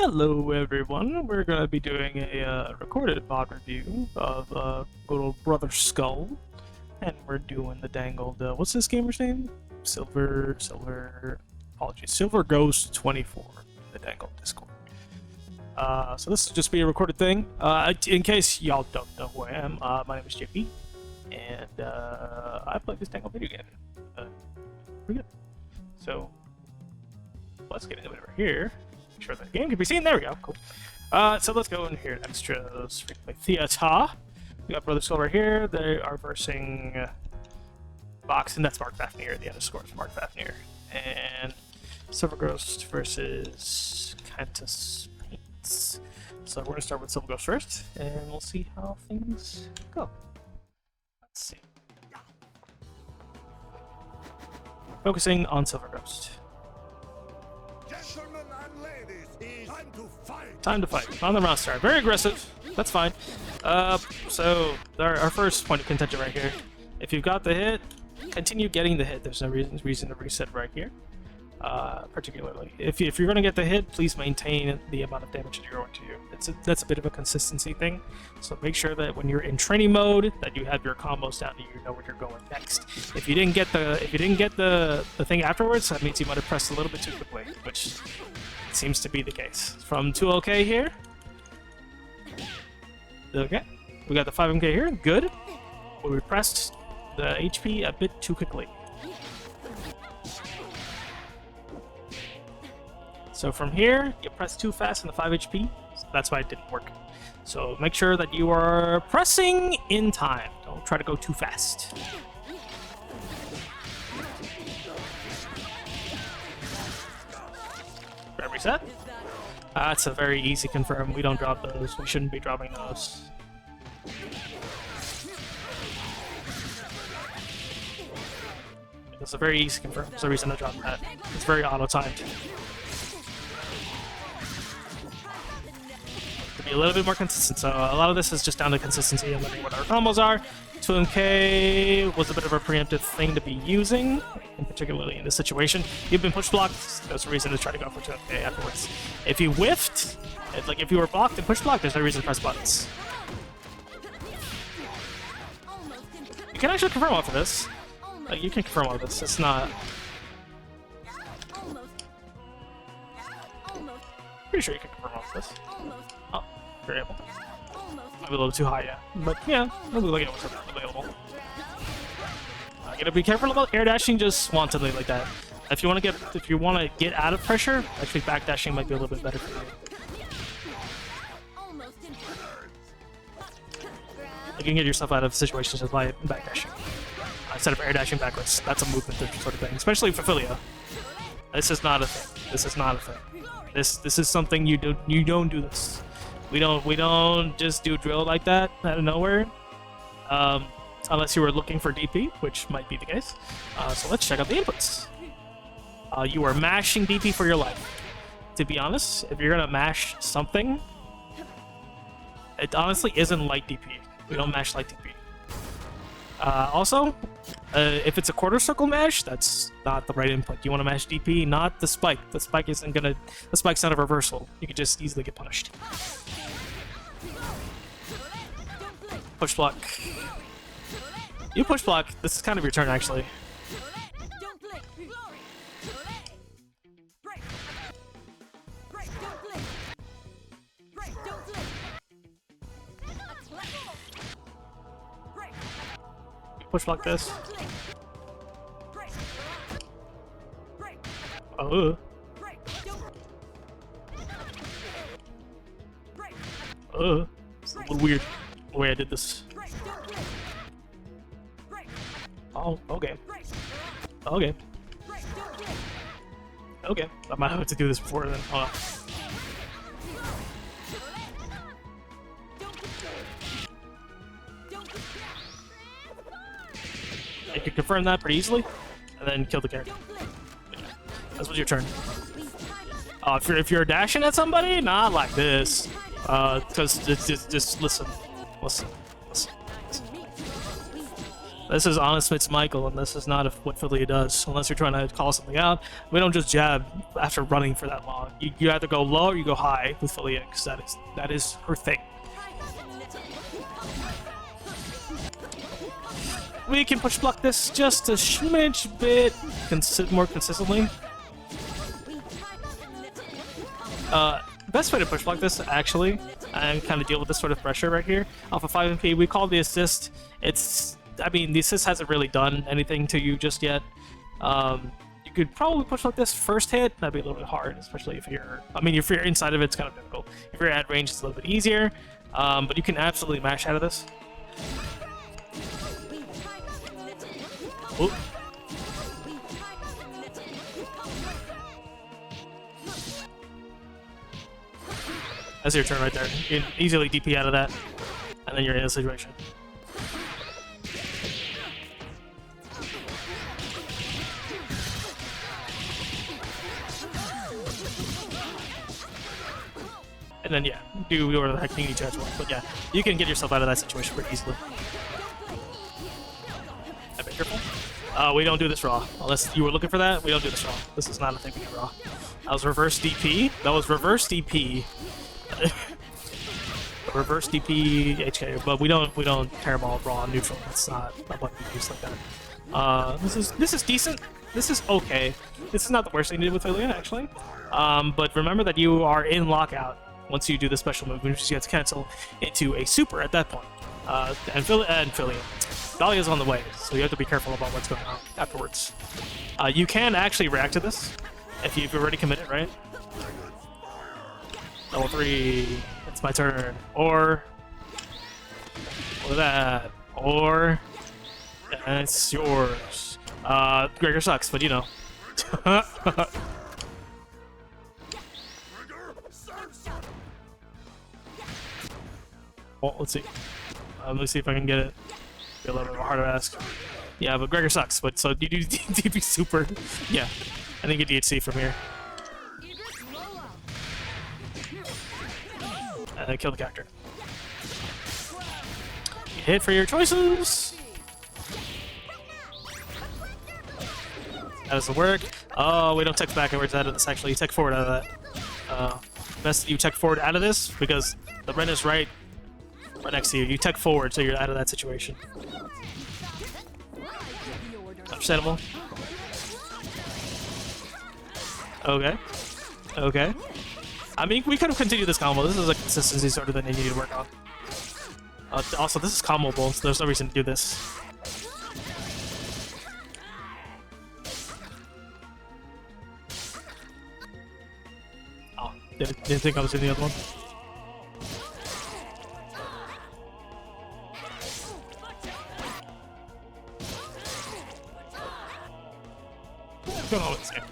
Hello everyone, we're going to be doing a recorded VoD review of good old Brother Skull, and we're doing the dangled, what's this gamer's name? Silver Ghost 24, the dangled Discord. So this will just be a recorded thing. In case y'all don't know who I am, my name is JP, and I play this dangled video game. Pretty good. So, let's get into it over here. Sure the game can be seen. There we go. Cool. So let's go in here. Extras. Frequently theater. We got Brother Skull right here. They are versing Box, and that's Mark Fafnir. The underscore is Mark Fafnir. And Silver Ghost versus Cantus Paints. So we're going to start with Silver Ghost first, and we'll see how things go. Let's see. Focusing on Silver Ghost. Time to fight. On the round start. Very aggressive. That's fine. So our first point of contention right here. If you've got the hit, continue getting the hit. There's no reason to reset right here. Particularly, if you're going to get the hit, please maintain the amount of damage that you're going to do. That's a bit of a consistency thing. So make sure that when you're in training mode, that you have your combos down and you know where you're going next. If you didn't get the thing afterwards, that means you might have pressed a little bit too quickly, which seems to be the case. From 2OK here. Okay. We got the 5MK here. Good. But we pressed the HP a bit too quickly. So from here, you press too fast in the 5 HP. So that's why it didn't work. So make sure that you are pressing in time. Don't try to go too fast. Reset. That's a very easy confirm. We don't drop those. We shouldn't be dropping those. It's a very easy confirm. There's no reason to drop that. It's very auto-timed. To be a little bit more consistent. So a lot of this is just down to consistency and learning what our combos are. 2MK was a bit of a preemptive thing to be using, and particularly in this situation. You've been push blocked, there's a reason to try to go for 2MK afterwards. If you whiffed, like if you were blocked and push blocked, there's no reason to press buttons. You can actually confirm off of this. Like, you can confirm off of this, it's not... Pretty sure you can confirm off of this. Oh, you're able. Maybe a little too high, yeah. But yeah, we'll be looking at what's available. You gotta be careful about air dashing just wantonly like that. If you want to get out of pressure, actually back dashing might be a little bit better for you. You can get yourself out of situations just by back dashing instead of air dashing backwards. That's a movement sort of thing, especially for Filia. This is not a thing. This is not a thing. This is something you don't do this. We don't just do drill like that out of nowhere, unless you were looking for DP, which might be the case. So let's check out the inputs. You are mashing DP for your life. To be honest, if you're gonna mash something, it honestly isn't light DP. We don't mash light DP. Also, if it's a quarter circle mash, that's not the right input. You want to mash DP, not the spike. The spike isn't gonna. The spike's not a reversal. You could just easily get punished. Push block. You push block. This is kind of your turn, actually. Push block this. Oh. It's a little weird the way I did this. Oh, okay. Okay. Okay. I might have to do this before then. Hold on. You can confirm that pretty easily, and then kill the character. This was your turn. If you're dashing at somebody, not like this. Because just listen. This is Honest Mitch Michael, and this is not what Philia does. Unless you're trying to call something out, we don't just jab after running for that long. You either go low or you go high with Philia, because that is her thing. We can push block this just a smidge bit more consistently. Best way to push block this, actually, and kind of deal with this sort of pressure right here, off of 5 MP, we call the assist. I mean, the assist hasn't really done anything to you just yet. You could probably push like this first hit. That'd be a little bit hard, especially if you're... I mean, if you're inside of it, it's kind of difficult. If you're at range, it's a little bit easier. But you can absolutely mash out of this. Ooh. That's your turn right there. You can easily DP out of that, and then you're in a situation. And then, yeah, do whatever the heck you need to as well. But yeah, you can get yourself out of that situation pretty easily. A bit careful. We don't do this raw. Unless you were looking for that, we don't do this raw. This is not a thing we do raw. That was reverse DP. That was reverse DP. Reverse DP HK, but we don't Teraball raw neutral. That's not what we use like that. This is decent. This is okay. This is not the worst thing to do with Philia, actually. But remember that you are in lockout once you do the special move, which gets cancel into a super at that point. And Philia. Dahlia's on the way, so you have to be careful about what's going on afterwards. You can actually react to this if you've already committed, right? Level 3, it's my turn. Or that. Or it's yours. Gregor sucks, but you know. Well, let's see. Let me see if I can get it. Be a little bit of a harder ask. Yeah, but Gregor sucks, but so you do DP super. Yeah. I think you DHC from here. And kill the character. You hit for your choices. That doesn't work. Oh, we don't tech backwards out of this, actually. You tech forward out of that. Best you tech forward out of this, because the Ren is right next to you. You tech forward, so you're out of that situation. Understandable. Okay. Okay. I mean, we could have continued this combo. This is a consistency sort of thing they need to work on. Also, this is comboable, so there's no reason to do this. Oh, didn't think I was in the other one. What's going on with this game?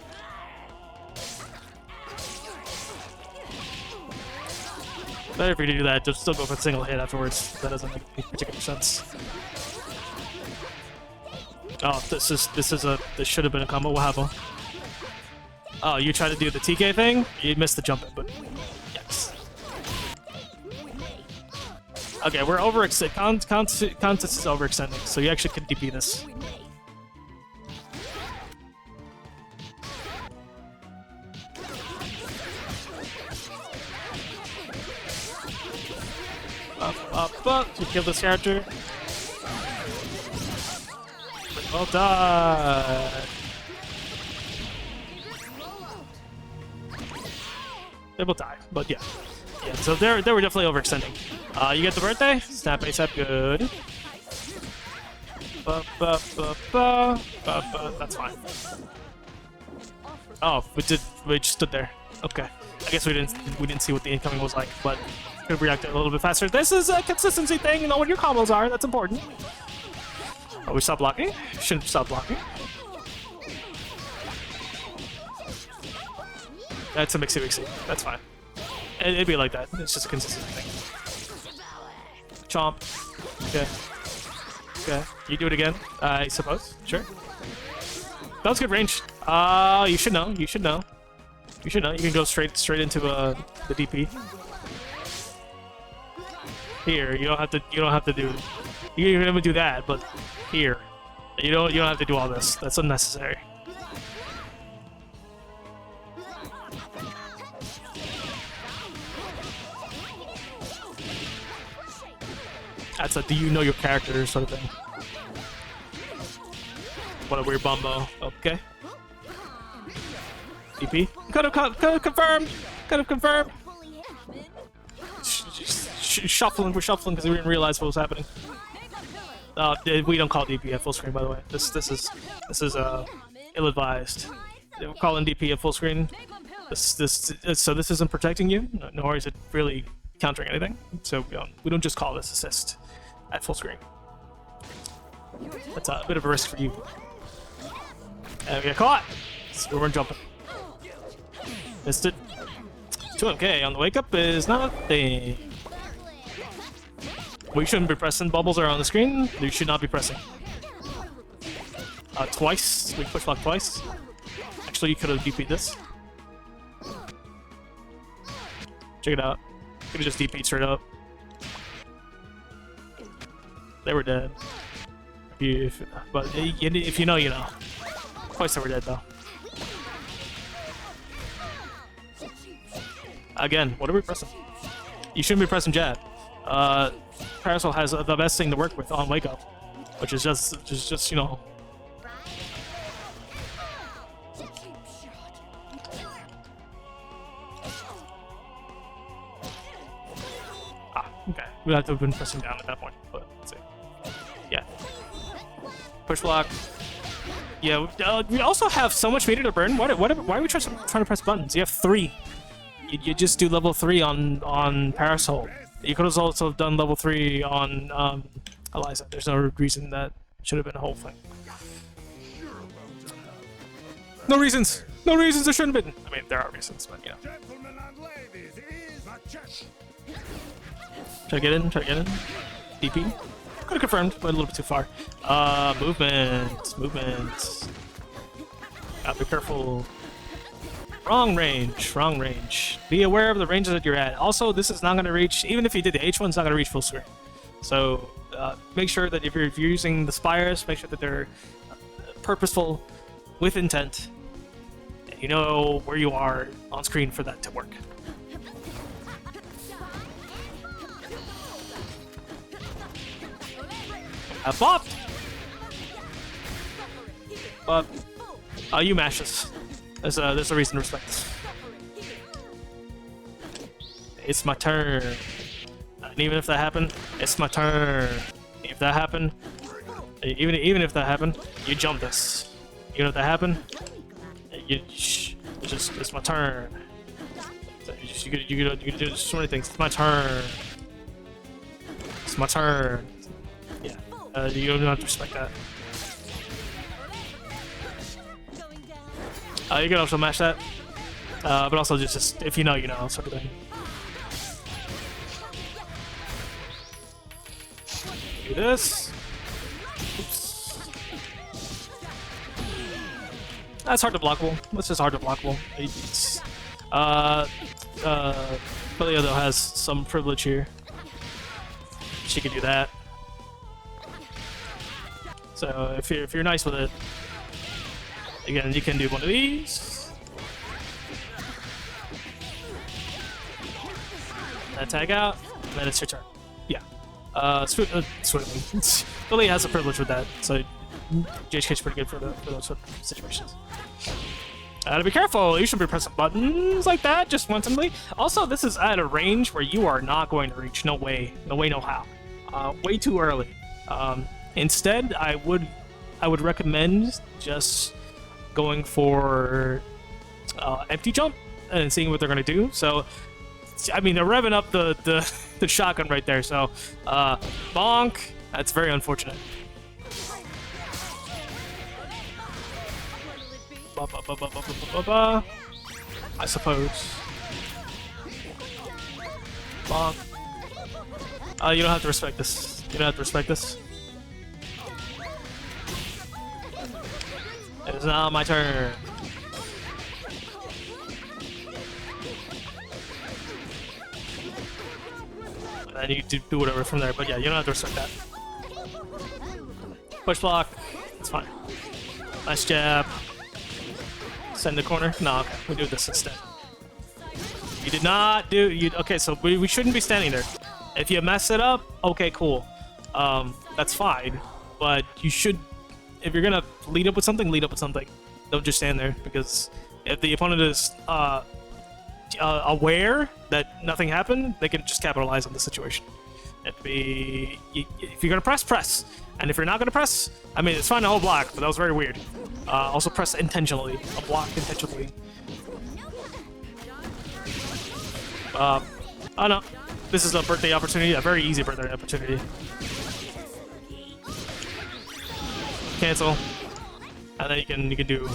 Better for you to do that, just still go for the single hit afterwards. That doesn't make any particular sense. Oh, this should have been a combo. What happened? Oh, you tried to do the TK thing? You missed the jump in, but yes. Okay, we're overextending. Contest is overextending, so you actually can DP this. Up, to kill this character. Well done. They will die, but yeah. Yeah, so they were definitely overextending. You get the birthday? Snap ASAP, good. That's fine. Oh, we just stood there. Okay. I guess we didn't see what the incoming was like, but could have reacted a little bit faster. This is a consistency thing, you know what your combos are, that's important. Oh, we stopped blocking? Shouldn't stop blocking. That's a mixy. That's fine. It'd be like that. It's just a consistency thing. Chomp. Okay. Okay. You do it again, I suppose. Sure. That was good range. You should know. You should know. You should know. You can go straight into the DP. Here, you don't have to do. You can even do that, but here, You don't have to do all this. That's unnecessary. That's a do you know your character sort of thing. What a weird bumbo. Okay. DP. Could have confirmed. Could have confirmed. Shuffling. We're shuffling because we didn't realize what was happening. We don't call DP at full screen, by the way. This is ill-advised. We're calling DP at full screen. So this isn't protecting you, nor is it really countering anything. So we don't just call this assist at full screen. That's a bit of a risk for you. And we get caught. So we're jumping. Missed it. 2MK on the wake up is nothing. We shouldn't be pressing. Bubbles are on the screen. You should not be pressing. Twice. We push block twice. Actually, you could have DP'd this. Check it out. Could have just DP'd straight up. They were dead. But if you know, you know. Twice they were dead, though. Again, what are we pressing? You shouldn't be pressing jab. Parasol has the best thing to work with on wake up, which is just you know. Okay. We'd have to have been pressing down at that point, but let's see. Yeah. Push block. Yeah, we also have so much meter to burn. Why are we trying to press buttons? You have 3. You just do level 3 on Parasol. You could have also done level 3 on Eliza. There's no reason that should have been a whole thing. No reasons! No reasons there shouldn't have been! I mean, there are reasons, but you know. Try to get in, DP. Could have confirmed, but a little bit too far. Movement. Gotta be careful. Wrong range. Be aware of the ranges that you're at. Also, this is not going to reach, even if you did the H1, it's not going to reach full screen. So, make sure that if you're using the spires, make sure that they're purposeful, with intent, and you know where you are on screen for that to work. Bop! But, you mash this. There's a reason to respect this. It's my turn. And even if that happened, it's my turn. If that happened, even if that happened, you jump this. Even if that happened, it's my turn. So you could do so many things. It's my turn. It's my turn. Yeah. You don't have to respect that. You can also mash that, but also just if you know, you know, sort of thing. Do this. Oops. That's hard to blockable. That's just hard to blockable. Philia though has some privilege here. She can do that. So if you're nice with it. Again, you can do one of these. And tag out, and then it's your turn. Yeah. Swimming. Philly has a privilege with that, so JHK's pretty good for those sort of situations. To be careful, you should be pressing buttons like that, just wantonly. Also, this is at a range where you are not going to reach. No way, no how. Way too early. Instead, I would recommend just going for empty jump and seeing what they're gonna do. So, I mean, they're revving up the shotgun right there. So, bonk. That's very unfortunate. I suppose. Bonk. You don't have to respect this. You don't have to respect this. It's now my turn. And then you can do whatever from there, but yeah, you don't have to respect that. Push block. fine. Nice jab. Send the corner. No, okay. We do this instead. You did not do... Okay, so we shouldn't be standing there. If you mess it up, okay, cool. That's fine. But you should... If you're gonna lead up with something, lead up with something. Don't just stand there, because if the opponent is aware that nothing happened, they can just capitalize on the situation. If you're gonna press, press. And if you're not gonna press, I mean, it's fine to hold block, but that was very weird. Also press intentionally. A block intentionally. Oh no. This is a birthday opportunity, a very easy birthday opportunity. Cancel. And then you can do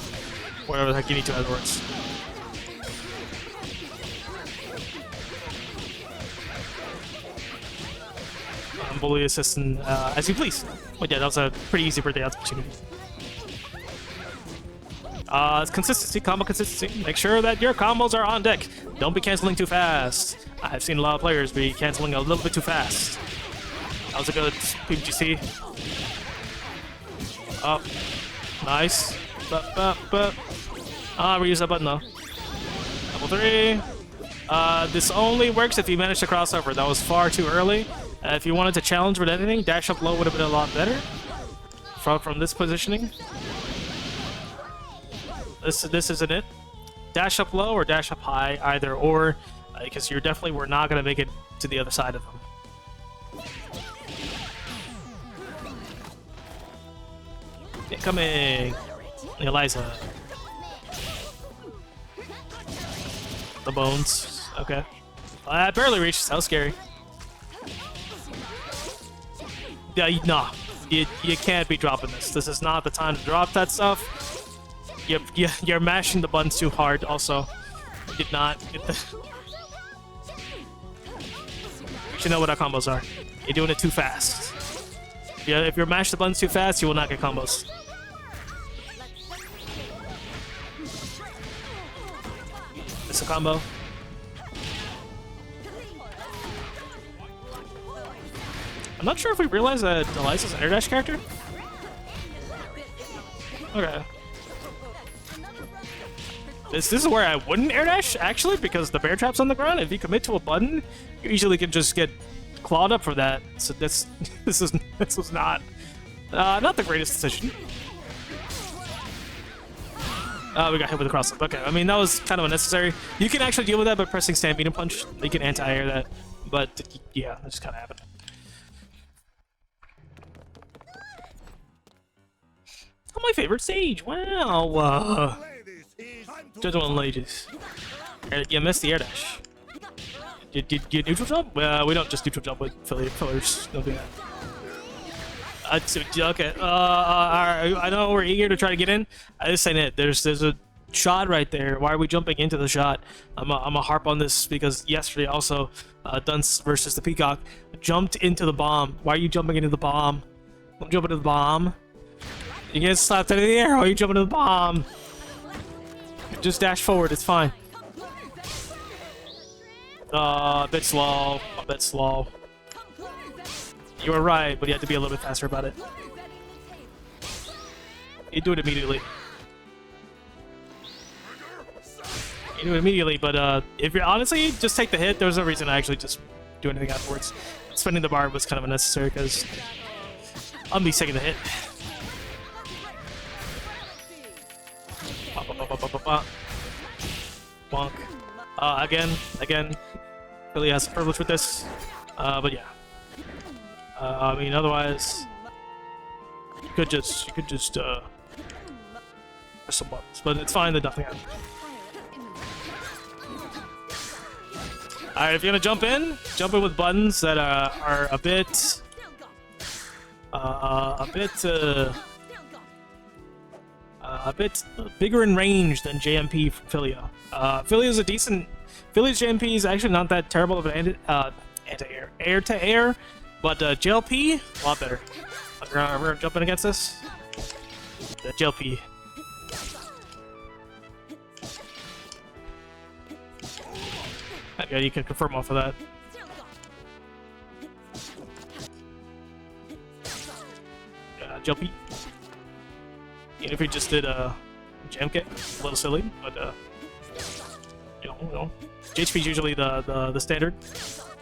whatever the heck you need to afterwards. Bully assistant as you please. But yeah, that was a pretty easy birthday opportunity. It's consistency, combo consistency. Make sure that your combos are on deck. Don't be canceling too fast. I've seen a lot of players be canceling a little bit too fast. That was a good PGC. Oh, nice. Reuse that button though. Level 3. This only works if you manage to cross over. That was far too early. If you wanted to challenge with anything, dash up low would have been a lot better. From this positioning. This isn't it. Dash up low or dash up high, either or, because you definitely were not going to make it to the other side of them. Incoming! Eliza. The bones. Okay. I barely reached. That was scary. Yeah, nah. You can't be dropping this. This is not the time to drop that stuff. You're mashing the buttons too hard, also. You did not get the... You should know what our combos are. You're doing it too fast. Yeah, if you're mashing the buttons too fast, you will not get combos. It's a combo. I'm not sure if we realize that Eliza's an air dash character. Okay. This is where I wouldn't air dash, actually, because the bear trap's on the ground. If you commit to a button, you usually can just get clawed up for that. So this was not the greatest decision. We got hit with a cross. Okay, I mean, that was kind of unnecessary. You can actually deal with that by pressing Stampede and Punch. You can anti-air that, but yeah, that just kind of happened. Oh, my favorite stage! Wow! Gentlemen and ladies, you missed the air dash. Did you neutral jump? We don't just neutral jump with fillers. Don't do that. Okay. I know we're eager to try to get in. This ain't it. There's a shot right there. Why are we jumping into the shot? I'm a harp on this because yesterday also Dunce versus the Peacock jumped into the bomb. Why are you jumping into the bomb? Don't jump into the bomb. You get slapped out of the air. Why are you jumping into the bomb? Just dash forward. It's fine. A bit slow. A bit slow. You were right, but you have to be a little bit faster about it. You do it immediately. You do it immediately, but if you're honestly, just take the hit. There's no reason to actually just do anything afterwards. Spinning the bar was kind of unnecessary because I'm be taking the hit. Bonk. Again, really has privilege with this. But yeah. I mean, otherwise, you could just press some buttons, but it's fine that nothing happened. Alright, if you're gonna jump in with buttons that are a bit bigger in range than JMP from Philia. Philia's a decent. Philia's JMP is actually not that terrible of an anti-air, air-to-air, but JLP a lot better. We're jumping against this. The JLP. Yeah, you can confirm off of that. JLP. Even if he just did a jam kick, a little silly, but you know, GHP is usually the standard,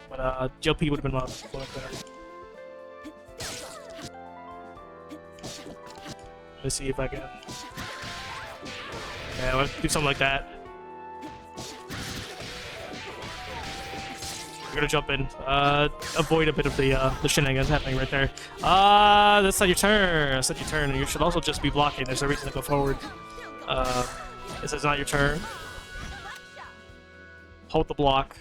but GLP would have been a lot better. Let's see if I can. Yeah, let's do something like that. We're gonna jump in, avoid a bit of the shenanigans happening right there. That's not your turn. That's not your turn. You should also just be blocking. There's no reason to go forward. This is not your turn. Hold the block.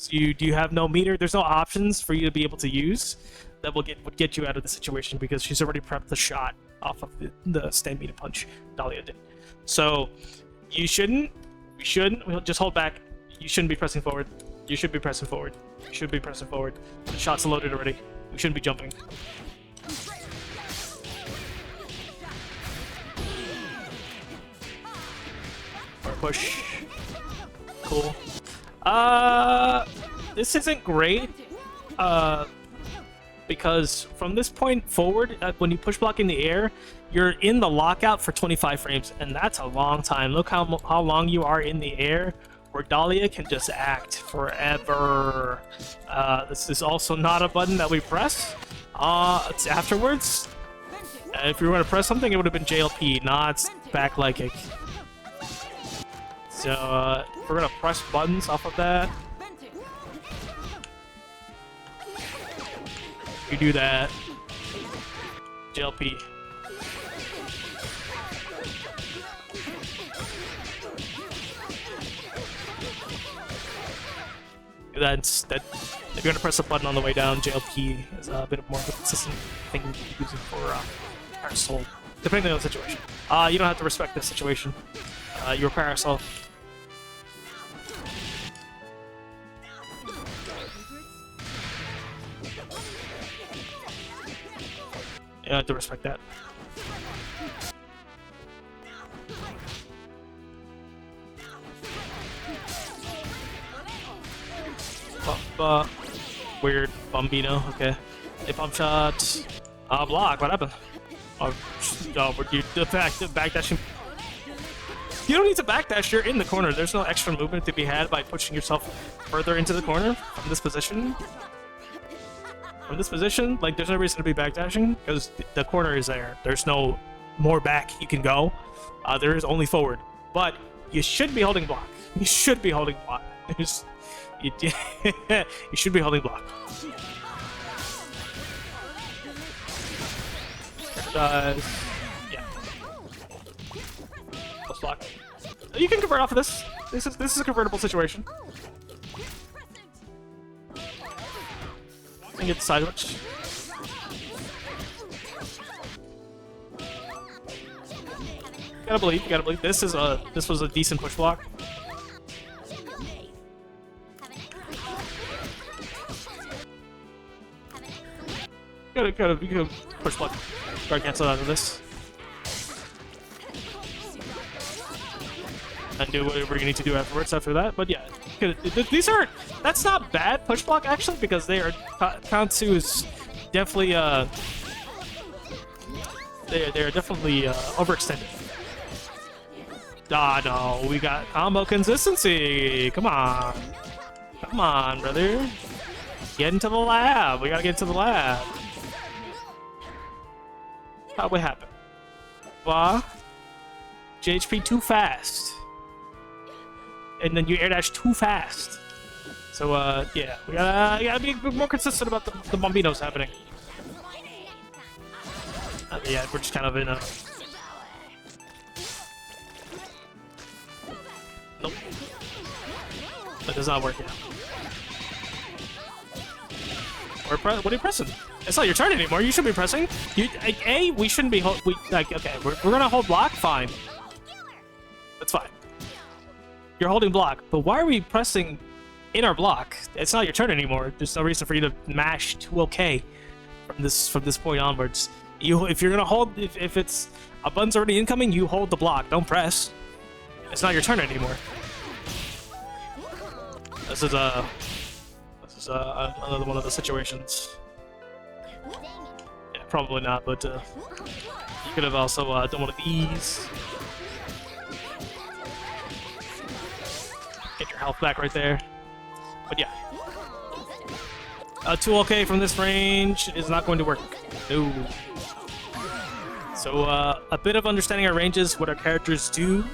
You have no meter. There's no options for you to be able to use that would get you out of the situation because she's already prepped the shot off of the stand meter punch Dahlia did. So you shouldn't. We'll just hold back. You shouldn't be pressing forward. You should be pressing forward. You should be pressing forward. The shot's loaded already. We shouldn't be jumping. Or push. Cool. This isn't great. Because from this point forward, when you push block in the air, you're in the lockout for 25 frames, and that's a long time. Look how long you are in the air, where Dahlia can just act forever. This is also not a button that we press. It's afterwards. If you were going to press something, it would have been JLP, not back leg kick. So we're going to press buttons off of that. You do that. JLP. That if you're gonna press a button on the way down, JLP is a bit more of a consistent thing you can be using for Parasol, depending on the situation. You don't have to respect this situation. You're Parasol. You don't have to respect that. Weird Bombino, okay. A pump shot. Block, what happened? Oh, you backdashing. You don't need to backdash, you're in the corner. There's no extra movement to be had by pushing yourself further into the corner from this position. From this position, like, there's no reason to be backdashing because the corner is there. There's no more back you can go. There is only forward. But you should be holding block. You should be holding block. You should be holding block. Yeah. Plus block. You can convert off of this. This is a convertible situation. And get the side switch. You gotta believe. This was a decent push block. You gotta push block. Guard cancel out of this. And do whatever you need to do afterwards after that. But yeah, that's not bad push block actually, because they are Kansu is definitely they are definitely overextended. No, we got combo consistency. Come on, brother, get into the lab. We gotta get into the lab. How would happen? JHP too fast. And then you air dash too fast. So yeah, we gotta be more consistent about the Bombinos happening. Yeah, we're just kind of in a. Nope. That does not work yet. What are you pressing? It's not your turn anymore. You should be pressing. We shouldn't be. Okay, we're gonna hold block. Fine. That's fine. You're holding block, but why are we pressing in our block? It's not your turn anymore. There's no reason for you to mash 2OK from this point onwards. If you're gonna hold, if it's a button's already incoming, you hold the block. Don't press. It's not your turn anymore. This is another one of the situations. Yeah, probably not, but Could have also done one of these. Get your health back right there. But yeah. 2 from this range is not going to work. No. So a bit of understanding our ranges, what our characters do.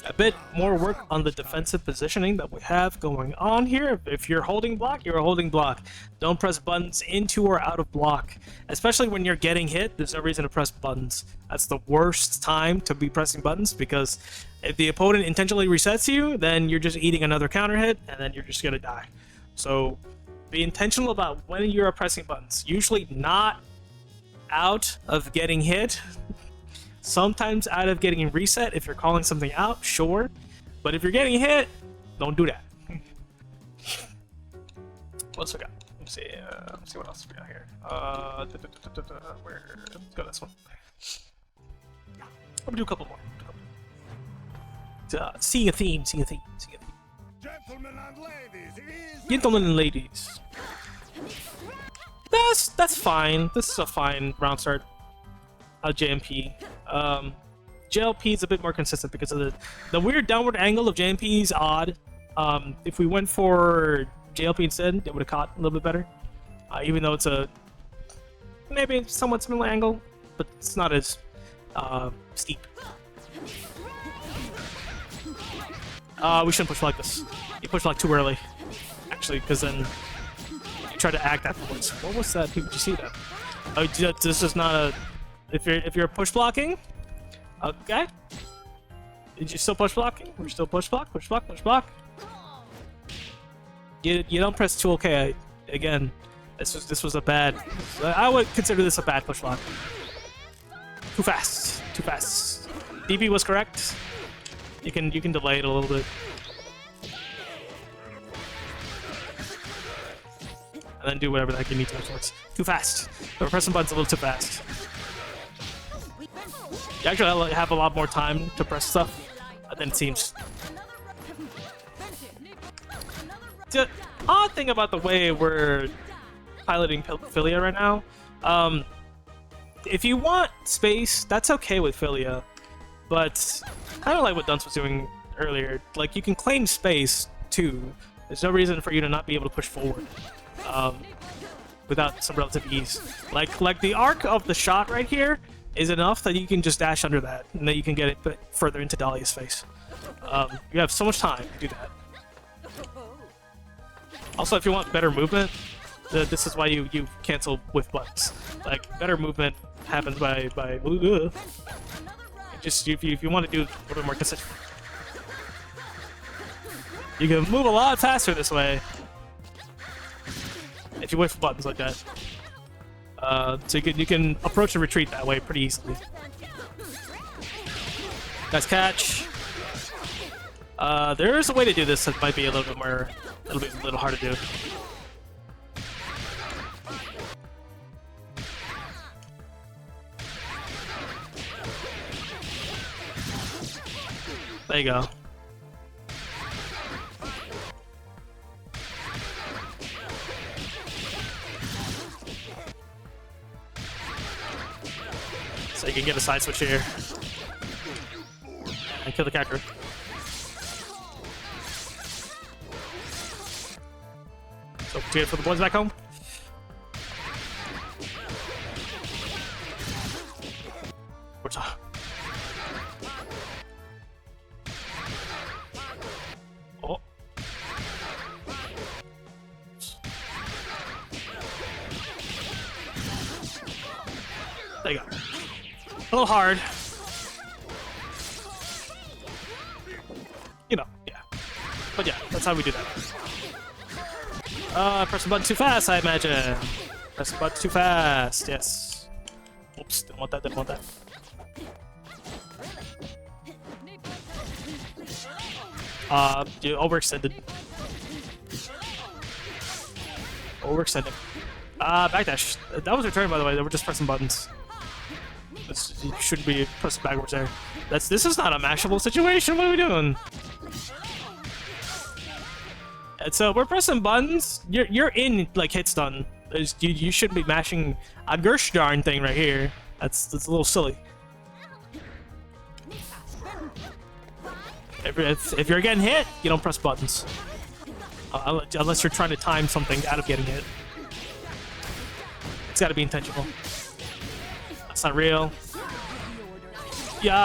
A bit more work on the defensive positioning that we have going on here. If you're holding block, you're holding block. Don't press buttons into or out of block. Especially when you're getting hit, there's no reason to press buttons. That's the worst time to be pressing buttons, because if the opponent intentionally resets you, then you're just eating another counter hit, and then you're just gonna die. So be intentional about when you are pressing buttons. Usually not out of getting hit. Sometimes out of getting reset. If you're calling something out, sure. But if you're getting hit, don't do that. What's we got? Let's see what else we got here. Let's go this one. I'm gonna do a couple more. Seeing a theme. Gentlemen and ladies. That's fine. This is a fine round start. JMP. JLP is a bit more consistent because of the weird downward angle of JMP is odd. If we went for JLP instead, it would have caught a little bit better. Even though it's a maybe somewhat similar angle, but it's not as steep. We shouldn't push like this. You push like too early, actually, because then you try to act afterwards. What was that? Did you see that? Oh, this is not a. If you're push blocking, okay. Did you still push blocking? We're still push block. You don't press 2 OK. Again, this was a bad. I would consider this a bad push block. Too fast. DB was correct. You can delay it a little bit. And then do whatever the heck you need to afterwards. Too fast. We're pressing buttons a little too fast. You actually have a lot more time to press stuff than it seems. The odd thing about the way we're piloting Philia right now, if you want space, that's okay with Philia, but kind of like what Dunce was doing earlier, like you can claim space too. There's no reason for you to not be able to push forward without some relative ease. Like the arc of the shot right here is enough that you can just dash under that, and then you can get it further into Dahlia's face. You have so much time to do that. Also, if you want better movement, this is why you cancel with buttons. Like, better movement happens by just if you want to do a little bit more consistent. You can move a lot faster this way if you wait for buttons like that. So you can approach the retreat that way pretty easily. Nice catch. There is a way to do this that might be a little hard to do. There you go. So you can get a side switch here and kill the character. So good for the boys back home. What's up? Oh. There you go. A little hard. You know, yeah. But yeah, that's how we do that. Press the button too fast, I imagine. Press the button too fast, yes. Oops, didn't want that. You overextended. Backdash. That was your turn, by the way. They were just pressing buttons. You shouldn't be pressing backwards there. This is not a mashable situation. What are we doing? And so we're pressing buttons. You're in like hit stun. You shouldn't be mashing a Gersh darn thing right here. That's a little silly. If you're getting hit, you don't press buttons. Unless you're trying to time something out of getting hit. It's gotta be intentional. That's not real. Yeah,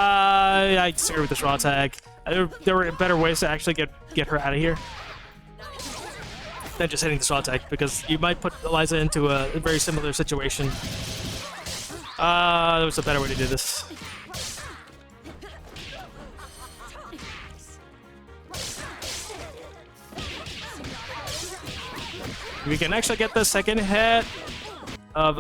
I disagree with this raw tag. There were better ways to actually get her out of here than just hitting this raw tag, because you might put Eliza into a very similar situation. There was a better way to do this. We can actually get the second hit of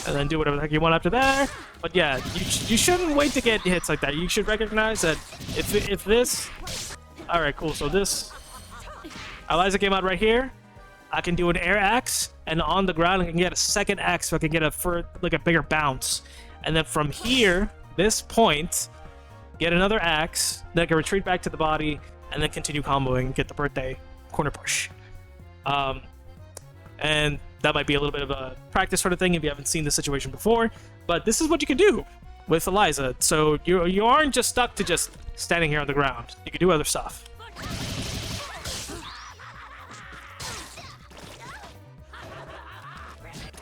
and then do whatever the heck you want after there. But yeah, you shouldn't wait to get hits like that. You should recognize that if this... Alright, cool. So this... Eliza came out right here. I can do an air axe, and on the ground I can get a second axe so I can get a bigger bounce. And then from here, this point, get another axe, then I can retreat back to the body, and then continue comboing and get the birthday corner push. And that might be a little bit of a practice sort of thing if you haven't seen this situation before, but this is what you can do with Eliza. So you aren't just stuck to just standing here on the ground. You can do other stuff.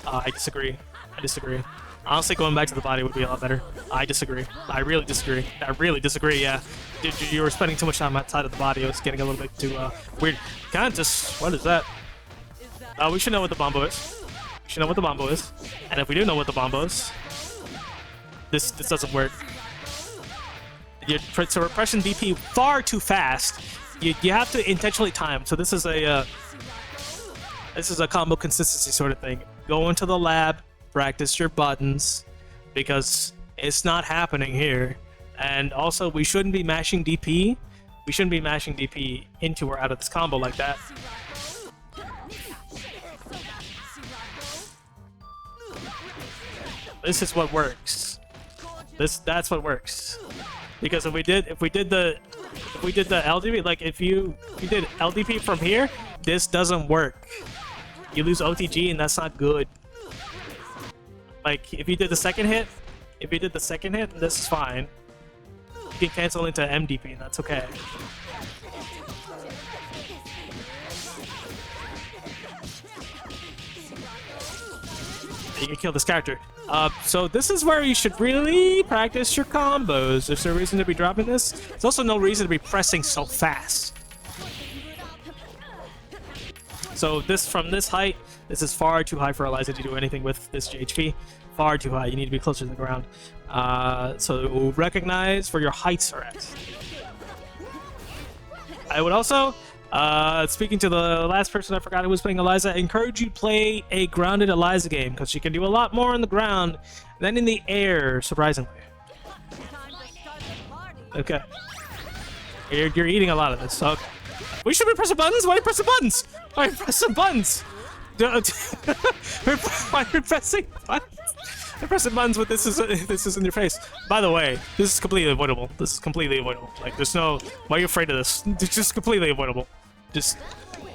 I disagree. I disagree. Honestly, going back to the body would be a lot better. I disagree. I really disagree. I really disagree, yeah. You were spending too much time outside of the body. It was getting a little bit too weird. Kind of just... What is that? We should know what the bombo is. We should know what the bombo is. And if we do know what the bombo is, this doesn't work. So we're pressing DP far too fast. You have to intentionally time. So this is a combo consistency sort of thing. Go into the lab, practice your buttons, because it's not happening here. And also, we shouldn't be mashing DP. We shouldn't be mashing DP into or out of this combo like that. This is what works. That's what works. Because if we did the LDP, like if you did LDP from here, this doesn't work. You lose OTG and that's not good. Like if you did the second hit, this is fine. You can cancel into MDP and that's okay. You can kill this character. So this is where you should really practice your combos. There's no reason to be dropping this. There's also no reason to be pressing so fast. So from this height, this is far too high for Eliza to do anything with this GHP. Far too high. You need to be closer to the ground. So recognize where your heights are at. I would also, speaking to the last person I forgot who was playing Eliza, I encourage you to play a grounded Eliza game, because she can do a lot more on the ground than in the air, surprisingly. Okay. You're eating a lot of this. Okay. We should be pressing buttons? Why are you pressing buttons? Why are you pressing buttons? Why are you pressing buttons? I'm pressing buttons with this is in your face. By the way, this is completely avoidable. This is completely avoidable. Like, there's no... Why are you afraid of this? It's just completely avoidable. Just...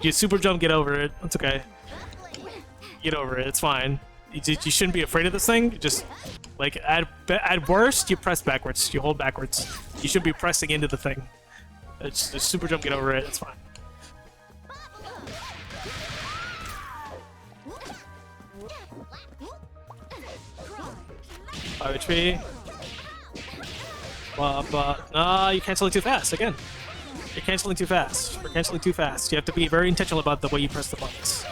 You super jump, get over it. It's okay. Get over it. It's fine. You shouldn't be afraid of this thing. Just... Like, at worst, you press backwards. You hold backwards. You should be pressing into the thing. It's just super jump, get over it. It's fine. HP. You're canceling too fast again. You're canceling too fast. We're canceling too fast. You have to be very intentional about the way you press the buttons.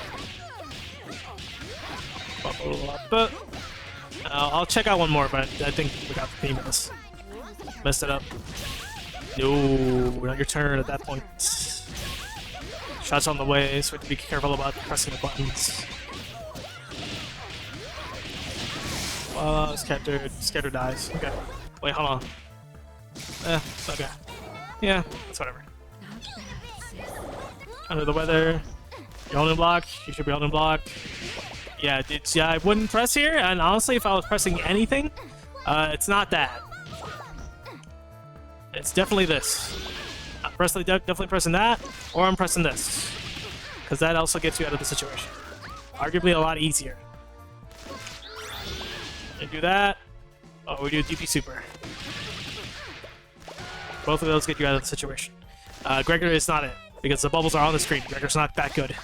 I'll check out one more, but I think we got the theme of this. Messed it up. No, not your turn at that point. Shots on the way, so we have to be careful about pressing the buttons. Scattered dies. Okay. Wait, hold on. Okay. Yeah, it's whatever. Under the weather. You're holding block. You should be holding block. Yeah, I wouldn't press here, and honestly, if I was pressing anything, it's not that. It's definitely this. I'm definitely pressing that, or I'm pressing this. Because that also gets you out of the situation. Arguably a lot easier. You do that. Oh, we do DP Super. Both of those get you out of the situation. Gregor is not it, because the bubbles are on the screen. Gregor's not that good.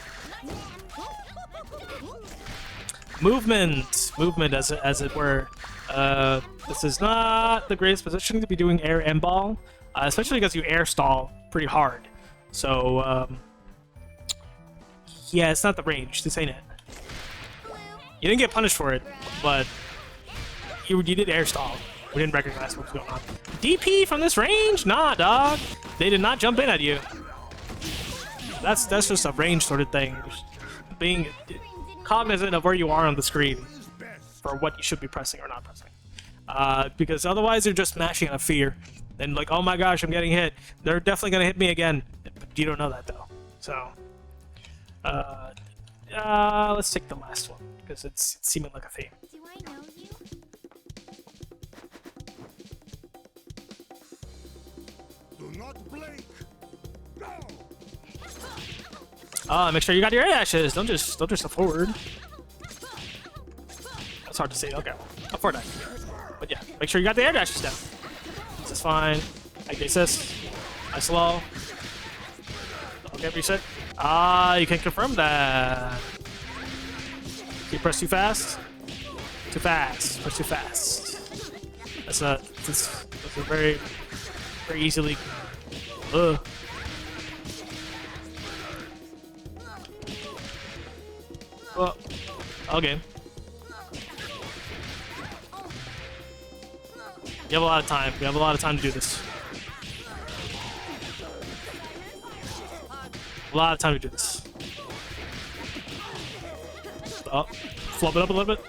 Movement, as it were. This is not the greatest position to be doing air and ball, especially because you air stall pretty hard. So, yeah, it's not the range. This ain't it. You didn't get punished for it, but you did air stall. We didn't recognize what was going on. DP from this range? Nah, dog. They did not jump in at you. That's just a range sort of thing. Being cognizant of where you are on the screen for what you should be pressing or not pressing. Because otherwise you're just mashing out of fear. And like, oh my gosh, I'm getting hit. They're definitely gonna hit me again. But you don't know that though. So, let's take the last one because it's seeming like a theme. Do I know you? Do not blink. No. Make sure you got your air dashes. Don't just step forward. That's hard to see. Okay, up for that. But yeah, make sure you got the air dashes down. This is fine. I guess this. I slow. Okay, reset. You can confirm that. You press too fast. Too fast. Press too fast. That's a very easily. Well, okay. You have a lot of time. We have a lot of time to do this. A lot of time to do this. Oh, flub it up a little bit.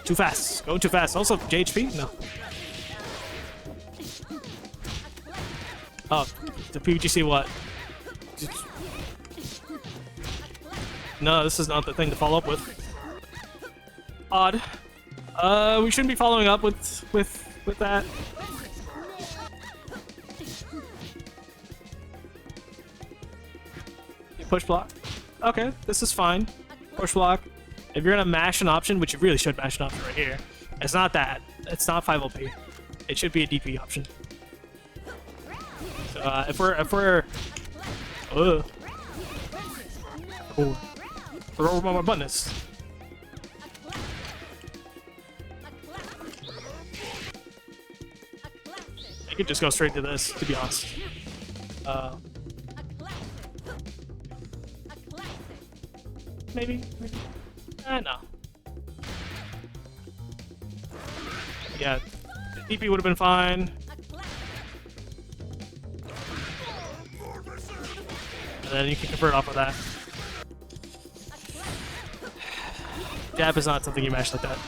Too fast. Going too fast. Also, JHP? No. Oh, the PVGC what? No, this is not the thing to follow up with. Odd. We shouldn't be following up with that. You push block. Okay, this is fine. Push block. If you're gonna mash an option, which you really should mash an option right here, it's not that. It's not 5LP. It should be a DP option. So if we're oh, throw over my buttons. You could just go straight to this, to be honest. Maybe. No. Yeah, the DP would have been fine. And then you can convert off of that. Jab is not something you mash like that.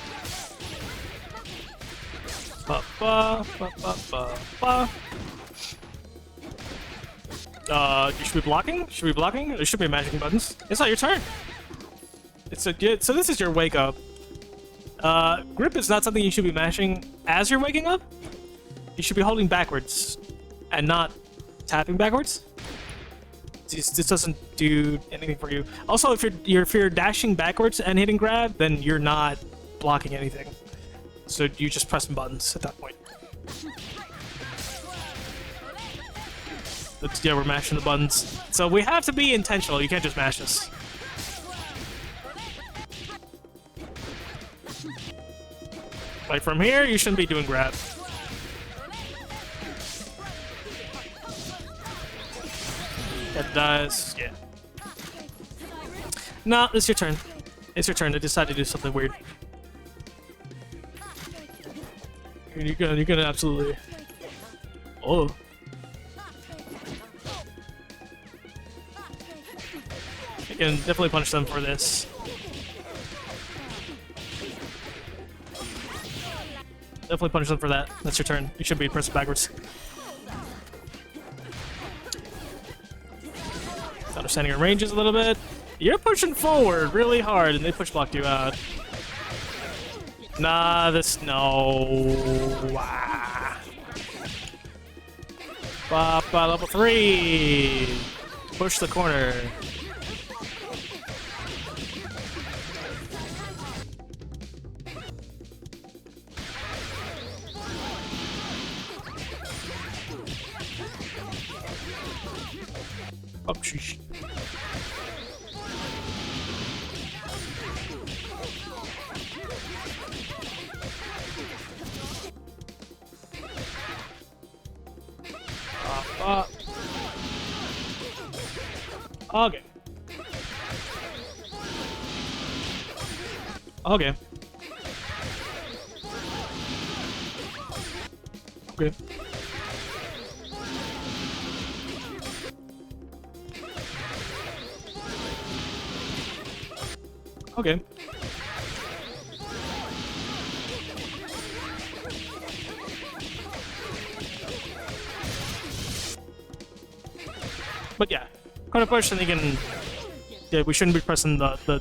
You should be blocking? Should we be blocking? There should be mashing buttons. It's not your turn. So this is your wake up. Grip is not something you should be mashing as you're waking up. You should be holding backwards and not tapping backwards. This doesn't do anything for you. Also, if you're dashing backwards and hitting grab, then you're not blocking anything. So you just pressing buttons at that point. Yeah, we're mashing the buttons. So we have to be intentional. You can't just mash this. Like from here, you shouldn't be doing grab. That does, yeah. No, it's your turn. It's your turn to decide to do something weird. You're gonna absolutely. Oh. You can definitely punish them for this. Definitely punish them for that. That's your turn. You should be pressing backwards. Understanding your ranges a little bit. You're pushing forward really hard, and they push blocked you out. Nah, this no. Ah. Level 3. Push the corner. Oh, sheesh. Okay. Okay. Okay. Okay. But yeah, corner push, and you can. Yeah, we shouldn't be pressing that. We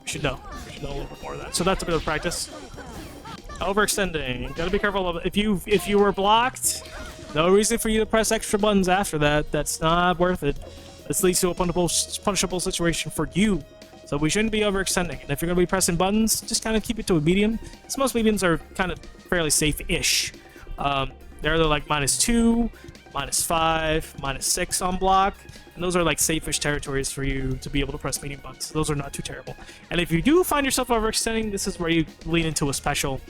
should know. We should know a little bit more of that. So that's a bit of practice. Overextending. Gotta be careful of it. If you were blocked, no reason for you to press extra buttons after that. That's not worth it. This leads to a punishable situation for you. So we shouldn't be overextending. And if you're gonna be pressing buttons, just kind of keep it to a medium. Because most mediums are kind of fairly safe-ish. They're like -2, -5, -6 on block. And those are like safe-ish territories for you to be able to press medium buttons. Those are not too terrible. And if you do find yourself overextending, this is where you lean into a special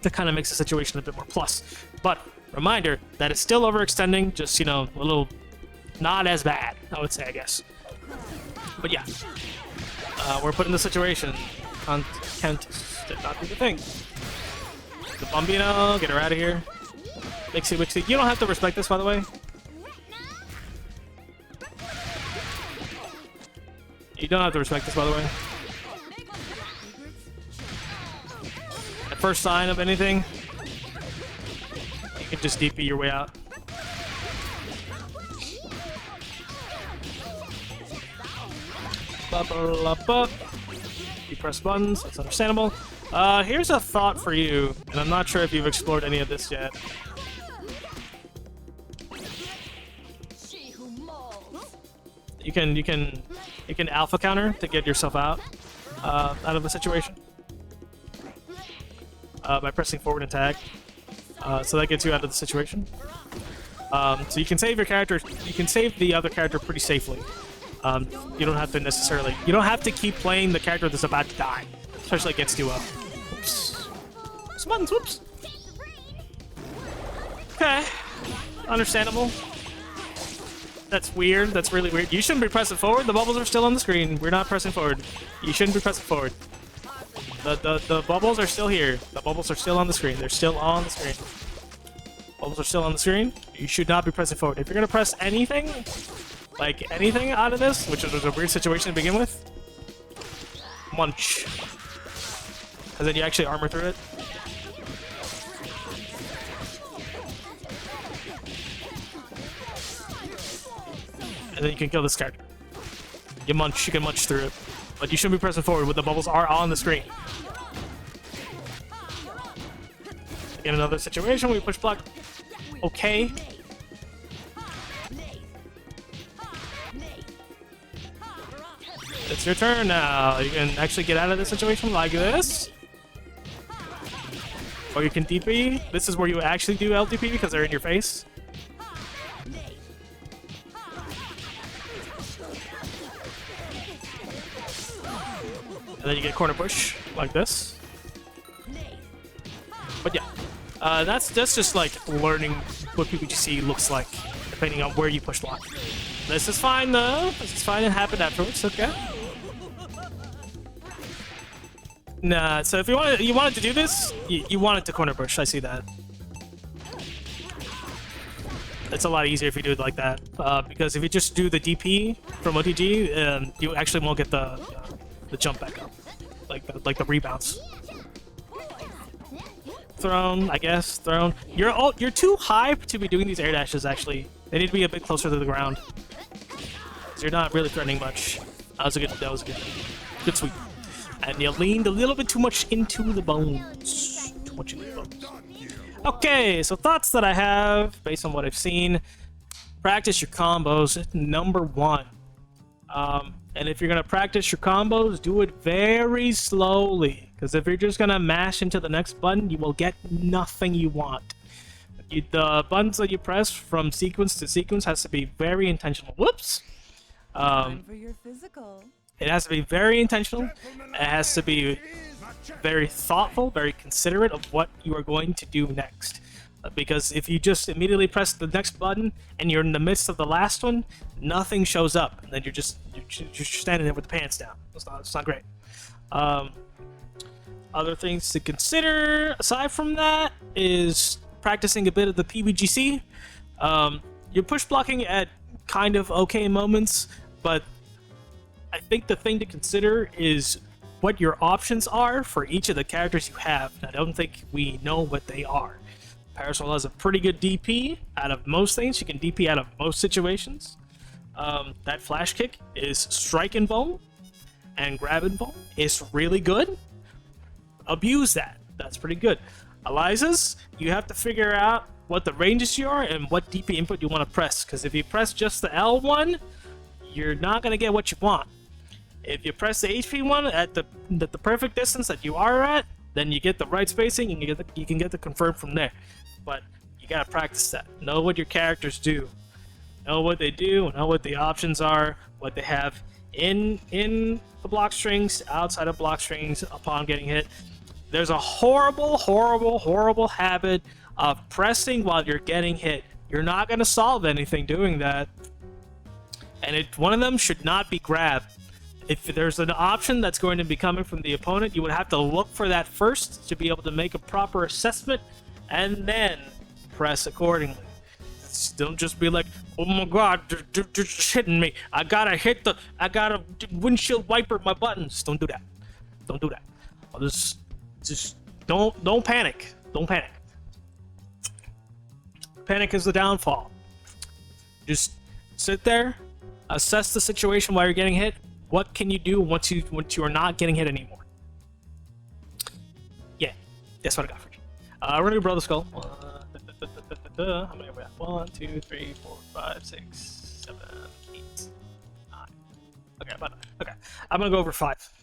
to kind of makes the situation a bit more plus. But reminder that it's still overextending, just, you know, a little not as bad, I would say, I guess. But yeah, we're put in the situation. Kent did not do the thing. The Bambino, get her out of here. Mixie Wixie. You don't have to respect this, by the way. You don't have to respect this, by the way. At first sign of anything, you can just DP your way out. You press buttons, that's understandable. Here's a thought for you, and I'm not sure if you've explored any of this yet. You can alpha counter to get yourself out of the situation by pressing forward and tag. So that gets you out of the situation. So you can save your character. You can save the other character pretty safely. You don't have to necessarily. You don't have to keep playing the character that's about to die, especially against you. Oops. Buttons. Whoops. Okay. Understandable. That's weird. That's really weird. You shouldn't be pressing forward. The bubbles are still on the screen. We're not pressing forward. You shouldn't be pressing forward. The bubbles are still here. The bubbles are still on the screen. They're still on the screen. Bubbles are still on the screen. You should not be pressing forward. If you're gonna press anything, like anything out of this, which was a weird situation to begin with, munch. Because then you actually armor through it. And then you can kill this character. You can munch through it. But you shouldn't be pressing forward when the bubbles are on the screen. In another situation, we push block. Okay. It's your turn now. You can actually get out of this situation like this. Or you can DP. This is where you actually do LDP because they're in your face. And then you get corner push like this. But yeah, that's just like learning what PPGC looks like, depending on where you push block. This is fine though. This is fine. It happened afterwards. Okay. Nah. So if you wanted to do this, you wanted to corner push. I see that. It's a lot easier if you do it like that, because if you just do the DP from OTG, you actually won't get the jump back up, like the rebounds. Thrown, I guess. Thrown. You're too high to be doing these air dashes. Actually, they need to be a bit closer to the ground. So you're not really threatening much. That was a good sweep. And you leaned a little bit too much into the bones. Too much into the bones. Okay, so thoughts that I have based on what I've seen. Practice your combos, number one. And if you're going to practice your combos, do it very slowly. Because if you're just going to mash into the next button, you will get nothing you want. The buttons that you press from sequence to sequence has to be very intentional. Whoops! Time for your physical. It has to be very intentional. It has to be very thoughtful, very considerate of what you are going to do next. Because if you just immediately press the next button and you're in the midst of the last one, nothing shows up, and then you're just standing there with the pants down. It's not great. Other things to consider aside from that is practicing a bit of the PVGC. You're push blocking at kind of okay moments, but I think the thing to consider is what your options are for each of the characters you have. I don't think we know what they are. Parasol has a pretty good DP out of most things. You can DP out of most situations. That flash kick is strike and bone, and grab and bone is really good. Abuse that. That's pretty good. Eliza's, you have to figure out what the ranges you are and what DP input you want to press. Because if you press just the L1, you're not going to get what you want. If you press the HP one at the perfect distance that you are at, then you get the right spacing and you can get the confirm from there. But you gotta practice that. Know what your characters do. Know what they do. Know what the options are. What they have in the block strings, outside of block strings upon getting hit. There's a horrible, horrible, horrible habit of pressing while you're getting hit. You're not gonna solve anything doing that. And one of them should not be grab. If there's an option that's going to be coming from the opponent, you would have to look for that first to be able to make a proper assessment and then press accordingly. Don't just be like, oh my god, they're just hitting me. I gotta windshield wiper my buttons. Don't do that. Don't do that. Just don't panic. Don't panic. Panic is the downfall. Just sit there, assess the situation while you're getting hit. What can you do once you are not getting hit anymore? Yeah, that's what I got for you. We're gonna do Brother Skull. How many are we at? 1, 2, 3, 4, 5, 6, 7, 8, 9. Okay, about 9. Okay, I'm gonna go over 5.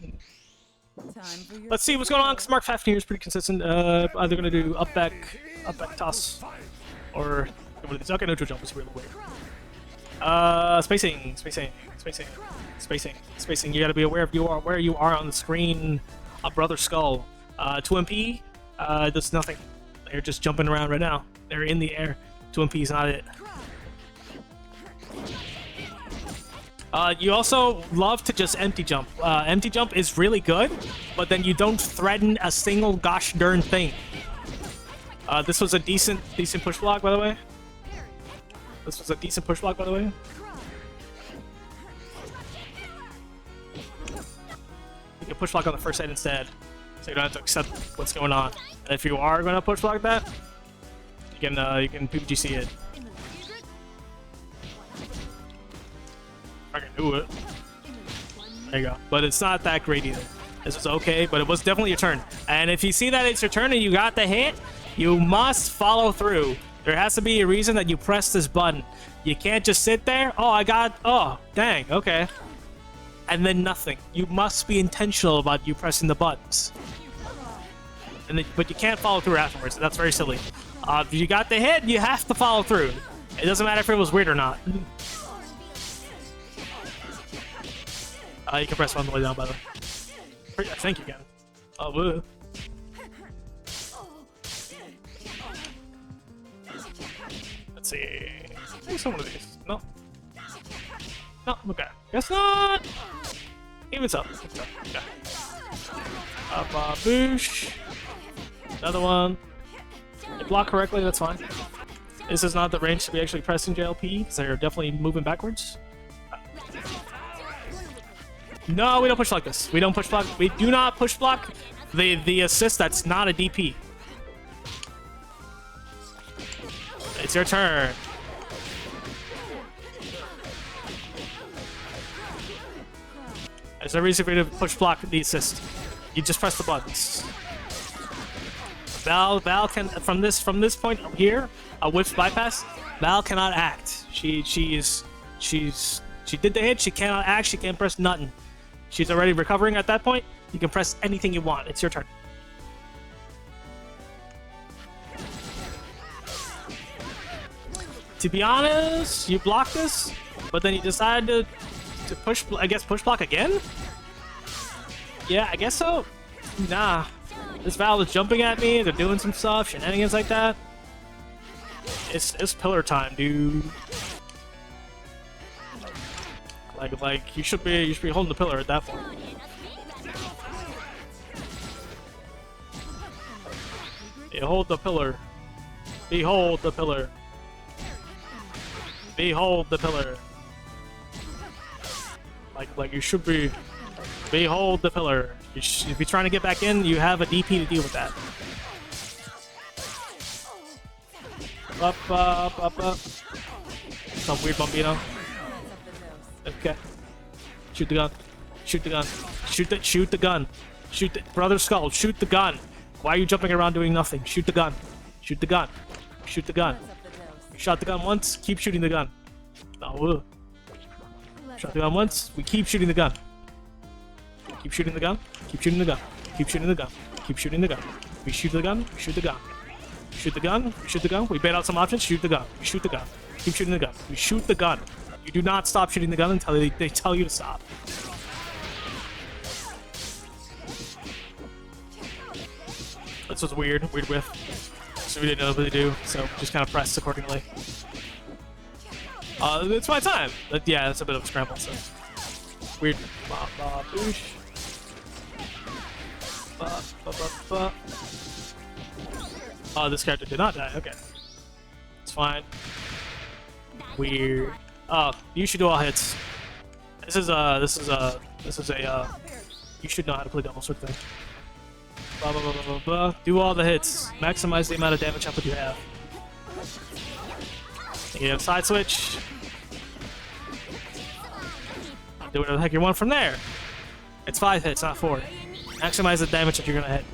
Let's see what's going on, because Mark 15 here is pretty consistent. Either gonna do up back toss, or one of these. Okay, neutral jump is really weird. Spacing. You gotta be aware of where you are on the screen. Brother Skull. 2 MP does nothing. They're just jumping around right now. They're in the air. 2 MP is not it. You also love to just empty jump. Empty jump is really good, but then you don't threaten a single gosh darn thing. This was a decent push block, by the way. You can push block on the first hit instead, so you don't have to accept what's going on. And if you are going to push block that, you can PVGC it. I can do it. There you go. But it's not that great either. This was okay, but it was definitely your turn. And if you see that it's your turn and you got the hit, you must follow through. There has to be a reason that you press this button. You can't just sit there. Oh, dang, okay. And then nothing. You must be intentional about you pressing the buttons. But you can't follow through afterwards. That's very silly. If you got the hit, you have to follow through. It doesn't matter if it was weird or not. You can press one on the way down, by the way. I think you can. Oh, woo. Let's see. Maybe some of these. No. No, okay. Guess not. Even so. Okay. Boosh. Another one. You block correctly, that's fine. This is not the range to be actually pressing JLP, because they're definitely moving backwards. No, we don't push block this. We don't push block. We do not push block the assist that's not a DP. It's your turn. There's no reason for you to push block the assist. You just press the buttons. Val can from this point here, a whiff bypass. Val cannot act. She did the hit. She cannot act. She can't press nothing. She's already recovering at that point. You can press anything you want. It's your turn. To be honest, you blocked this, but then you decided to push. I guess push block again. Yeah, I guess so. Nah, this Val is jumping at me. They're doing some stuff, shenanigans like that. It's pillar time, dude. Like you should be holding the pillar at that point. Behold the pillar. Behold the pillar. Behold the pillar. Like you should be. Behold the pillar. If you're trying to get back in, you have a DP to deal with that. Up. Some weird bumpino. Okay. Shoot the gun. Shoot the gun. Shoot the gun. Shoot the Brother Skull. Shoot the gun. Why are you jumping around doing nothing? Shoot the gun. Shoot the gun. Shoot the gun. You shot the gun once. Keep shooting the gun. No. Shot the gun once. We keep shooting the gun. Keep shooting the gun. Keep shooting the gun. Keep shooting the gun. Keep shooting the gun. We shoot the gun. We shoot the gun. Shoot the gun. We shoot the gun. We bait out some options. Shoot the gun. We shoot the gun. Keep shooting the gun. We shoot the gun. You do not stop shooting the gun until they tell you to stop. This was weird whiff. So we didn't know what to do, so just kind of pressed accordingly. It's my time. But yeah, it's a bit of a scramble, so weird. Boosh. Oh, this character did not die. Okay, it's fine. Weird. Oh, you should do all hits. This is a you should know how to play double sword thing. Do all the hits. Maximize the amount of damage output you have. You have side switch. Do whatever the heck you want from there. It's 5 hits, not 4. Maximize the damage that you're gonna hit.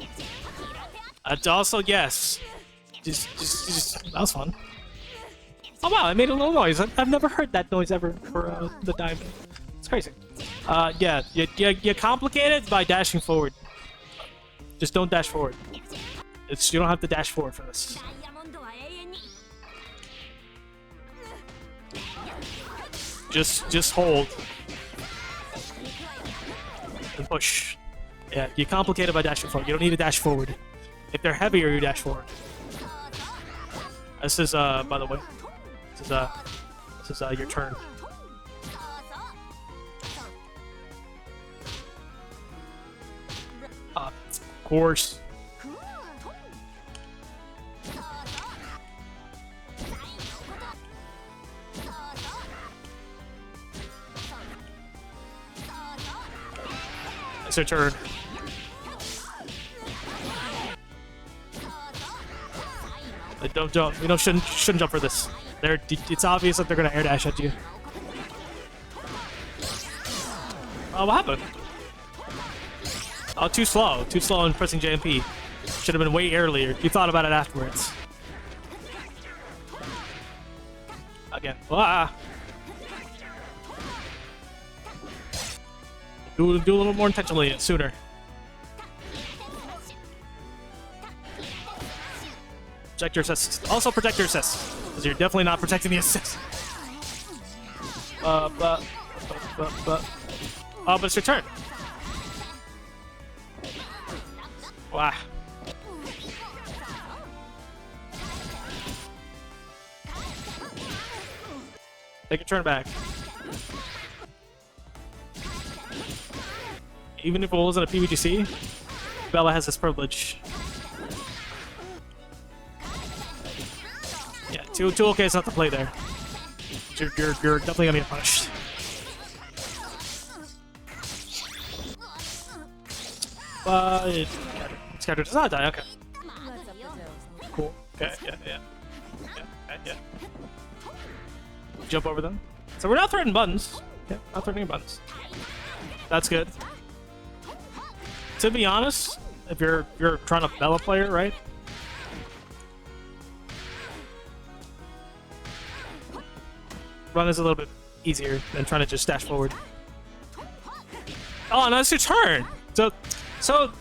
Also, yes. Just that was fun. Oh wow, I made a little noise. I've never heard that noise ever for the diamond. It's crazy. Yeah, you complicate it by dashing forward. Just don't dash forward. You don't have to dash forward for this. Just hold. And push. Yeah, you complicate it by dashing forward. You don't need to dash forward. If they're heavier, you dash forward. This is by the way. This is your turn. Of course. It's your turn. Don't jump. You know, shouldn't jump for this. It's obvious that they're gonna air dash at you. Oh, what happened? Oh, too slow. Too slow in pressing JMP. Should have been way earlier. You thought about it afterwards. Again. Ah. Do a little more intentionally sooner. Protect your assist. Also protect your assist, because you're definitely not protecting the assist. But it's your turn. Wow. Take a turn back. Even if it wasn't a PVGC, Bella has this privilege. Yeah, too okay it's not to play there. You're definitely gonna get punished. But this character does not die, okay. Cool. Okay, yeah. Jump over them. So we're not threatening buttons. Yeah, not threatening buttons. That's good. to be honest, if you're trying to bell a player, right? Run is a little bit easier than trying to just dash forward. Oh, now it's your turn. So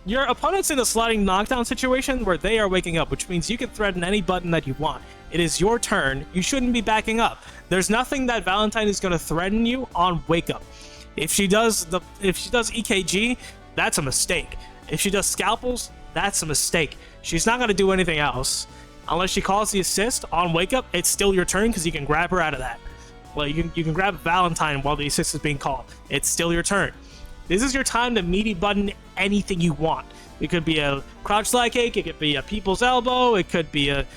your opponent's in a sliding knockdown situation where they are waking up, which means you can threaten any button that you want. It is your turn. You shouldn't be backing up. There's nothing that Valentine is going to threaten you on wake up. If she does EKG, that's a mistake. If she does scalpels, that's a mistake. She's not going to do anything else. Unless she calls the assist on wake up, it's still your turn because you can grab her out of that. Well, you can grab Valentine while the assist is being called. It's still your turn. This is your time to meaty button anything you want. It could be a crouch slide kick, it could be a people's elbow, it could be a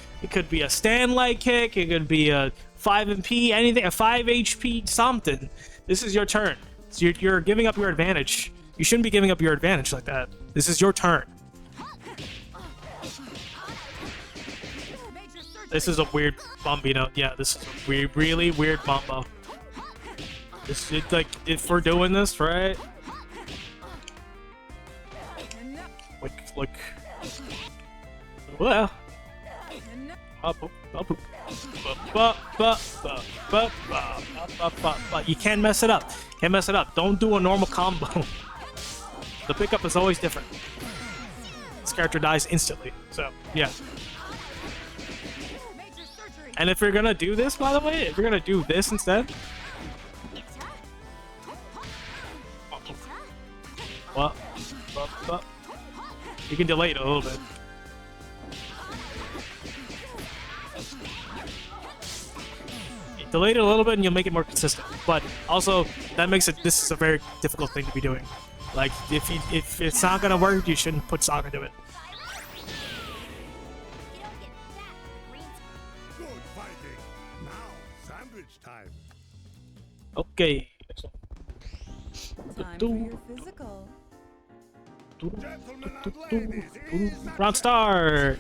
stand leg kick, it could be a 5 MP, anything, a 5 HP, something. This is your turn. So you're giving up your advantage. You shouldn't be giving up your advantage like that. This is your turn. This is a weird Bombino. Yeah, this is a weird, really weird Bombo. This is like, if we're doing this, right? Look. Well. You can't mess it up. Can't mess it up. Don't do a normal combo. The pickup is always different. This character dies instantly. So, yeah. And if you're gonna do this, by the way, if you're gonna do this instead, what? You can delay it a little bit. You delay it a little bit, and you'll make it more consistent. But also, that makes it. This is a very difficult thing to be doing. Like, if it's not gonna work, you shouldn't put stock into it. Okay. Time for your physical. Round start.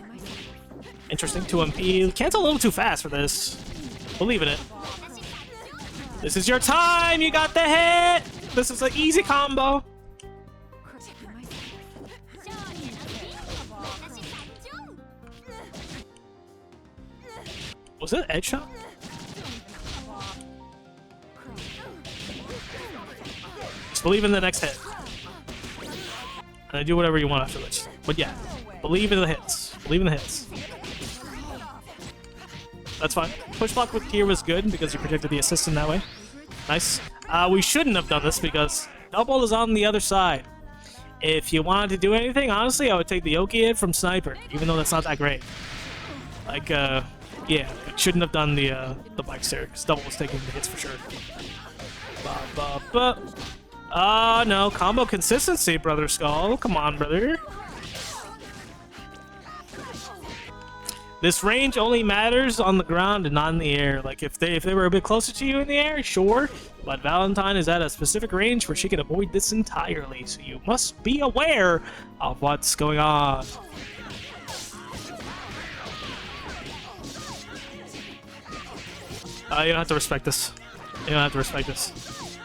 Interesting. 2 MP. Cancel a little too fast for this. Believe in it. This is your time. You got the hit. This is an easy combo. Was it edge shot? Just believe in the next hit. And do whatever you want afterwards. But yeah, believe in the hits. Believe in the hits. That's fine. Push block with Kier was good because you protected the assist in that way. Nice. We shouldn't have done this because double is on the other side. If you wanted to do anything, honestly, I would take the Oki hit from Sniper, even though that's not that great. Like, yeah, but shouldn't have done the bikes there because double was taking the hits for sure. No, combo consistency, Brother Skull. Come on, brother. This range only matters on the ground and not in the air. Like, if they were a bit closer to you in the air, sure. But Valentine is at a specific range where she can avoid this entirely. So you must be aware of what's going on. You don't have to respect this. You don't have to respect this.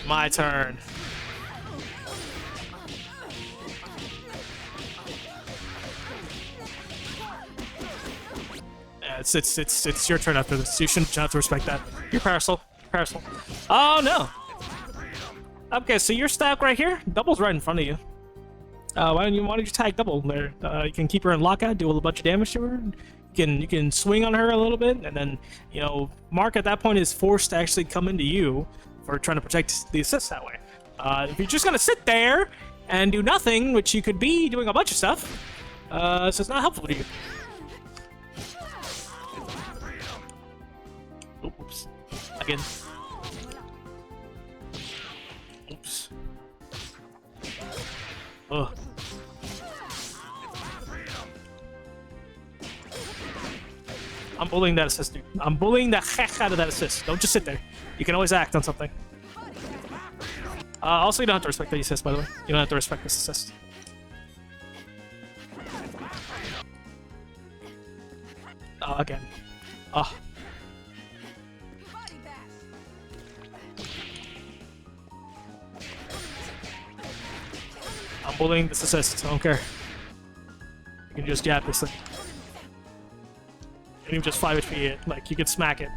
My turn. Yeah, it's your turn after this. You shouldn't have to respect that. You're Parasol. Parasol. Oh no. Okay, so your stack right here, double's right in front of you. Why don't you tag double there? You can keep her in lockout, do a bunch of damage to her. You can swing on her a little bit, and then Mark at that point is forced to actually come into you for trying to protect the assist that way. If you're just gonna sit there and do nothing, which you could be doing a bunch of stuff, so it's not helpful to you. Oops. Again. Oops. Ugh. I'm bullying that assist, dude. I'm bullying the heck out of that assist. Don't just sit there. You can always act on something. Also, you don't have to respect the assist, by the way. You don't have to respect this assist. Again. Oh. Holding this assist. I don't care. You can just jab this thing. And you just 5 HP it. Like, you can smack it.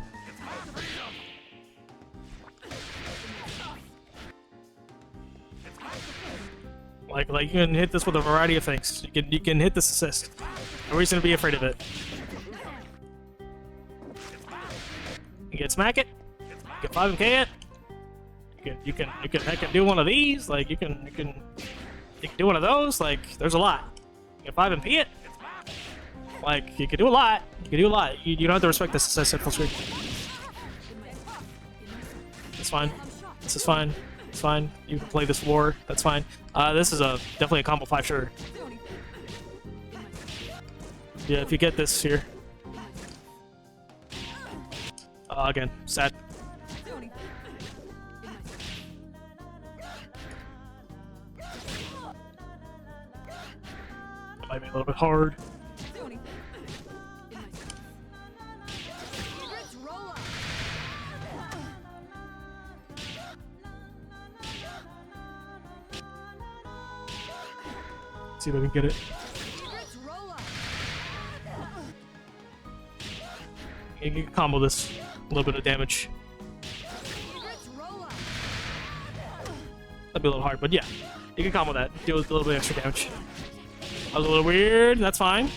Like you can hit this with a variety of things. You can hit this assist. No reason to be afraid of it. You can smack it. You can 5MK it. You can heck do one of these. Like you can do one of those. Like there's a lot. You can 5MP it. Like you can do a lot. You can do a lot. You don't have to respect this assist at full screen. It's fine. This is fine. It's fine. You can play this war. That's fine. This is definitely a combo 5 sure. Yeah, if you get this here. Again, sad. That might be a little bit hard. See if I can get it. You can combo this. A little bit of damage. That'd be a little hard, but yeah. You can combo that. Deal with a little bit extra damage. That was a little weird. That's fine.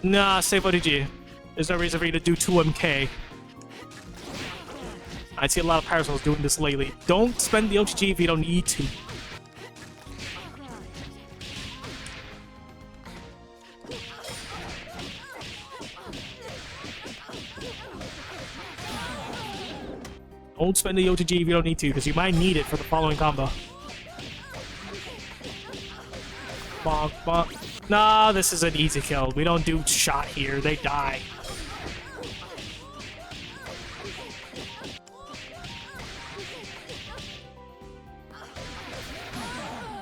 Nah, save OTG. There's no reason for you to do 2MK. I see a lot of Parasols doing this lately. Don't spend the OTG if you don't need to. Don't spend the OTG if you don't need to, because you might need it for the following combo. Bonk, bonk. Nah, this is an easy kill. We don't do shot here. They die.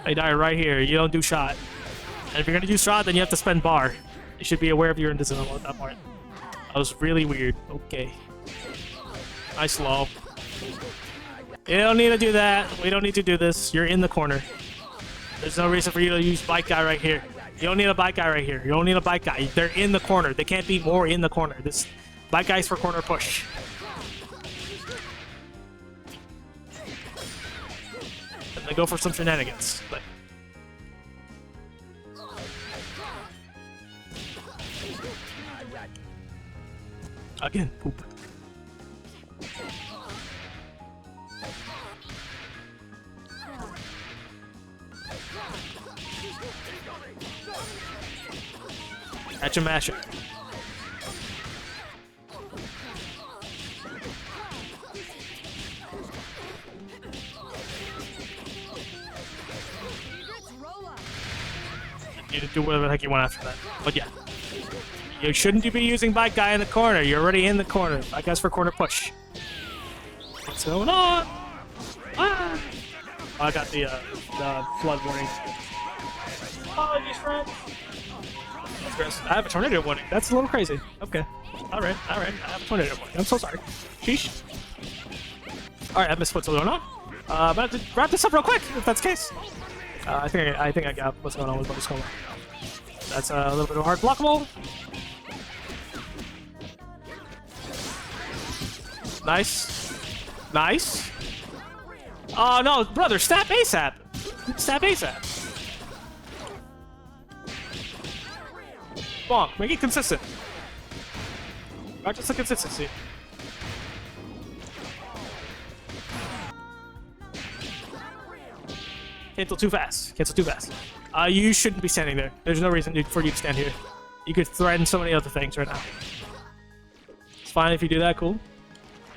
They die right here. You don't do shot. And if you're gonna do shot, then you have to spend bar. You should be aware of your invisible at that point. That was really weird. Okay. Nice low. You don't need to do that. We don't need to do this. You're in the corner. There's no reason for you to use bike guy right here. You don't need a bike guy right here. You don't need a bike guy. They're in the corner. They can't be more in the corner. This bike guy's for corner push. And they go for some shenanigans. But again, poop. Catch and mash it. You can do whatever the heck you want after that. But yeah. You shouldn't be using bike guy in the corner. You're already in the corner. Bike guy's for corner push. What's going on? Ah! Oh, I got the flood warning. Apologies, friends. I have a tornado warning. That's a little crazy. Okay. Alright. I have a tornado warning. I'm so sorry. Sheesh. Alright, I missed what's going on. I'm about to wrap this up real quick, if that's the case. I think I got what's going on with what's going on. That's a little bit of hard blockable. Nice. Nice. Oh no, brother, snap ASAP. Snap ASAP. Bonk, make it consistent. Practice the consistency. Cancel too fast. Cancel too fast. You shouldn't be standing there. There's no reason for you to stand here. You could threaten so many other things right now. It's fine if you do that, cool.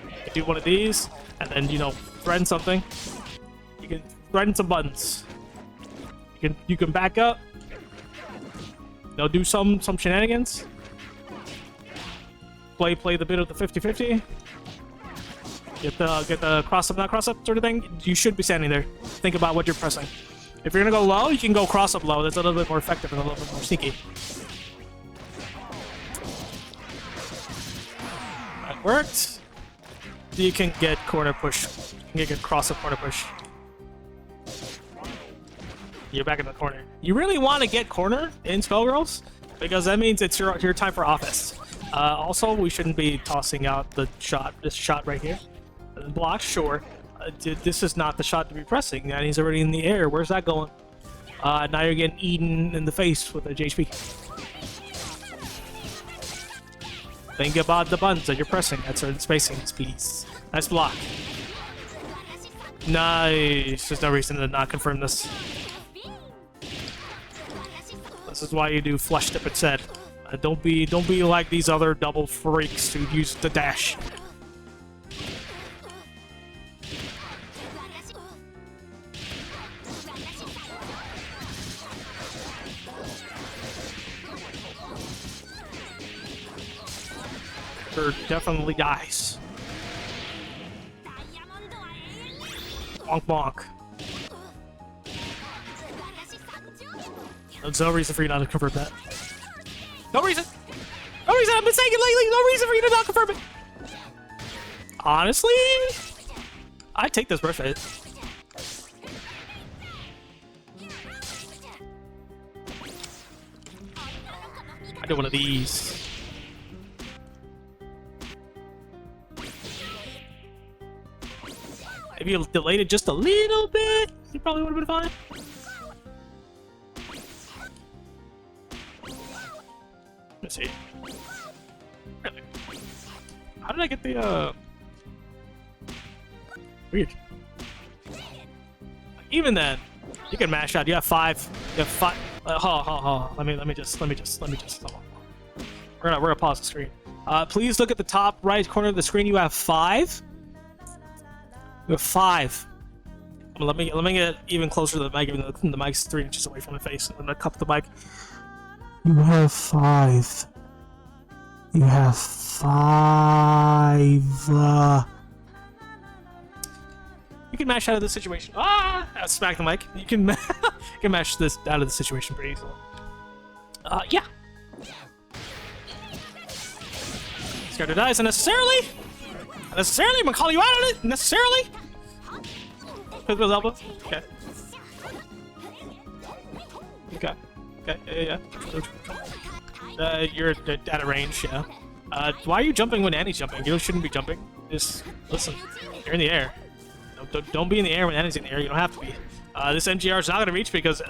You can do one of these, and then, you know, threaten something. You can threaten some buttons. You can back up. They'll do some shenanigans. Play the bit of the 50-50. Get the cross up, not cross up sort of thing. You should be standing there. Think about what you're pressing. If you're gonna go low, you can go cross up low. That's a little bit more effective and a little bit more sneaky. That worked. You can get corner push. You can get cross up corner push. You're back in the corner. You really want to get corner in Skullgirls because that means it's your time for offense. Also, we shouldn't be tossing out the shot. This shot right here, block. Sure, this is not the shot to be pressing, and he's already in the air. Where's that going? Now you're getting eaten in the face with a JHP. Think about the buttons that you're pressing at certain spacing speeds. Nice block. Nice. There's no reason to not confirm this. This is why you do flush dip instead. Don't be like these other double freaks who use the dash. Definitely dies. Bonk bonk. There's no reason for you not to confirm that. No reason! No reason! I've been saying it lately! No reason for you to not confirm it! Honestly? I'd take this birth rate. I do one of these. If you delayed it just a little bit, you probably would have been fine. Let's see. Really? How did I get the, Weird. Even then, you can mash out. You have 5. You have 5. Hold on. Let me just. Hold on. We're gonna pause the screen. Please look at the top right corner of the screen. You have 5. You have 5. Let me get even closer to the mic, even though the mic's 3 inches away from my face. I'm gonna cup the mic. You have 5. You have 5. You can mash out of this situation. Smack the mic. You can you can mash this out of the situation pretty easily. Yeah. Scared to die unnecessarily. Unnecessarily, I'm gonna call you out on it. Necessarily. Put those elbows. Okay. Yeah. You're out of range. Yeah. Why are you jumping when Annie's jumping? You shouldn't be jumping. Just listen. You're in the air. Don't be in the air when Annie's in the air. You don't have to be. This MGR is not gonna reach because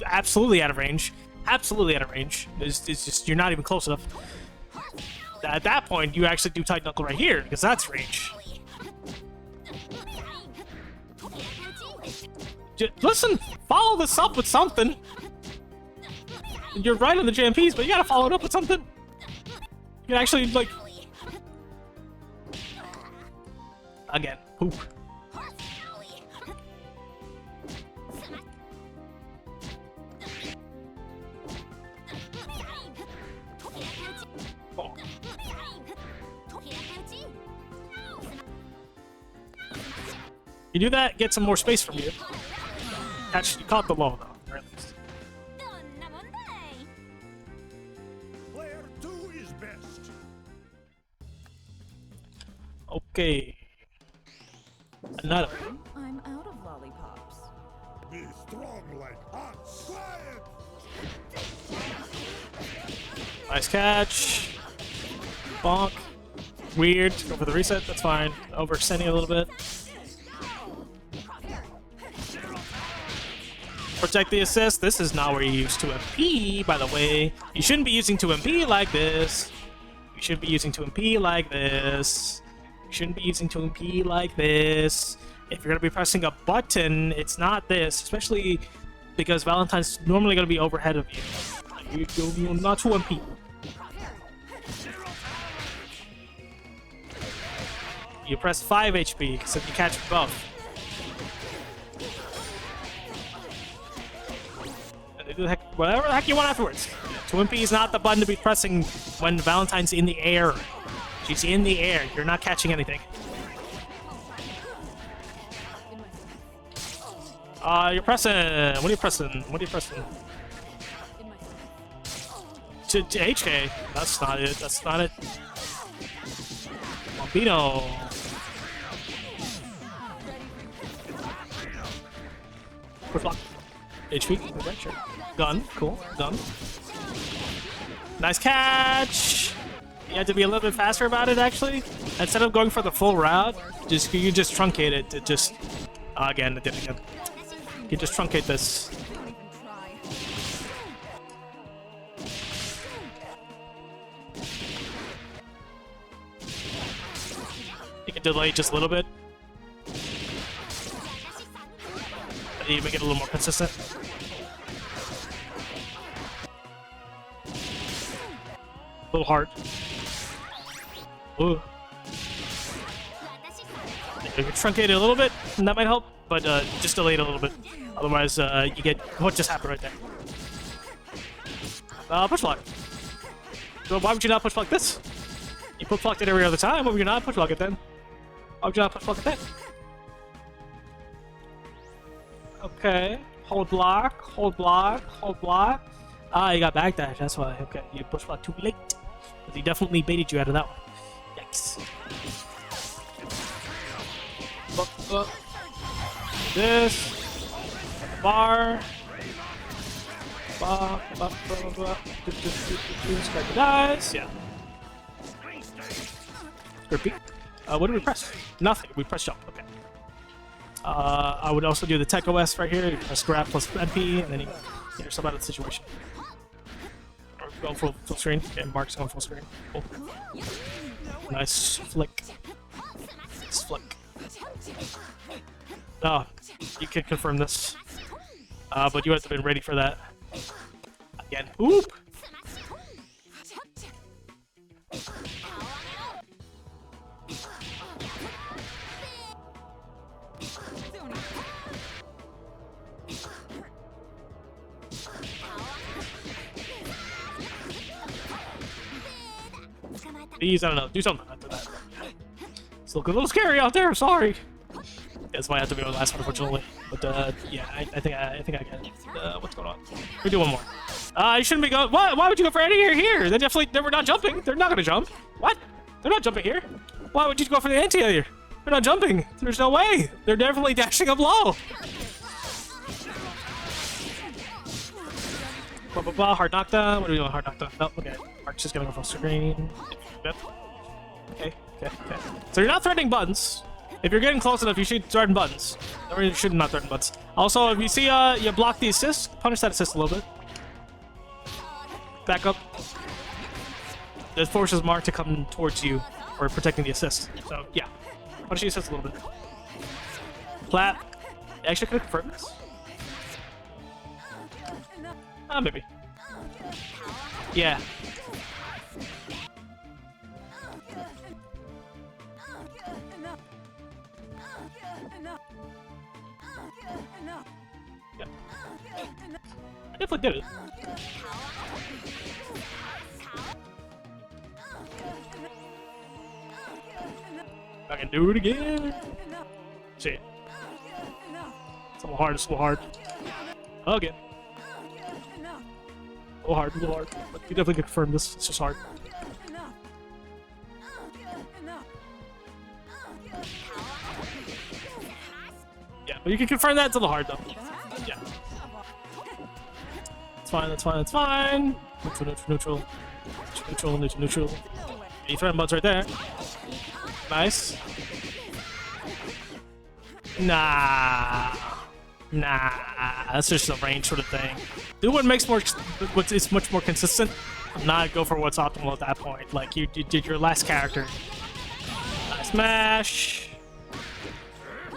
absolutely out of range. Absolutely out of range. It's just you're not even close enough. At that point, you actually do tight knuckle right here because that's range. Listen, follow this up with something. You're right on the JMPs, but you gotta follow it up with something. You can actually, like... Again, poop. Oh. You do that, get some more space from you. Actually, you caught the low, though, or at least. Player 2 is best. Okay. Another. I'm out of lollipops. Be strong like us. Quiet. Nice catch. Bonk. Weird. Go for the reset. That's fine. Overextending a little bit. Protect the assist. This is not where you use 2MP, by the way. You shouldn't be using 2MP like this. You should be using 2MP like this. You shouldn't be using 2MP like this. If you're going to be pressing a button, it's not this. Especially because Valentine's normally going to be overhead of you. You're not 2MP. You press 5 HP, so you catch both. Do the heck, whatever the heck you want afterwards. 2MP is not the button to be pressing when Valentine's in the air. She's in the air. You're not catching anything. You're pressing. What are you pressing? What are you pressing? To HK. That's not it. That's not it. Bambino. Quick block. HP. Okay, sure. Gun. Cool. Gun. Nice catch. You have to be a little bit faster about it, actually. Instead of going for the full route, you just truncate it to just... again, it did it again. You just truncate this. Don't even try. You can delay just a little bit. You make it a little more consistent. A little hard. Ooh. You can truncate it a little bit, and that might help, but just delay it a little bit. Otherwise, you get what just happened right there. Push block. So why would you not push block this? You push blocked it every other time. Why would you not push block it then? Why would you not push block it then? Okay. Hold block. Hold block. Hold block. Ah, you got backdash. That's why. Okay, you push block too late. But he definitely baited you out of that one. Yikes. This. Bar. Strike the dice. Yeah. Repeat. What did we press? Nothing. We pressed jump. Okay. I would also do the tech OS right here. You press grab plus MP, and then you get yourself out of the situation. Or go full screen. And Mark's going full screen. Cool. Nice flick. Nice flick. Oh, you can confirm this. But you have to be ready for that. Again. Oop! Please, I don't know, do something after that. It's looking a little scary out there, sorry. This might have to be my last one, unfortunately. But, yeah, I think I get it. What's going on? We do one more. You shouldn't be going. What? Why would you go for anti-air here? They definitely, they were not jumping. They're not gonna jump. What? They're not jumping here. Why would you go for the anti-air? They're not jumping. There's no way. They're definitely dashing up low. Blah, blah, blah. Hard knockdown. What are we doing? Hard knockdown. Nope. Okay. Mark's just gonna go full screen. Yep. Okay. So you're not threatening buttons. If you're getting close enough, you should threaten buttons. Or you should not threaten buttons. Also, if you see you block the assist, punish that assist a little bit. Back up. This forces Mark to come towards you for protecting the assist. So yeah, punish the assist a little bit. Clap. I actually could confirm this. Maybe. Yeah. Yeah. I definitely did it. I can do it again. See. It's a little hard, it's a little hard. Okay. A little hard. But you definitely confirm this. It's just hard. Yeah, but you can confirm that. It's a little hard, though. Yeah. It's fine, that's fine. Neutral. You threaten buttons right there. Nice. Nah. That's just a range sort of thing. Do what makes more, what is much more consistent. Not go for what's optimal at that point. Like you did your last character. Nice smash.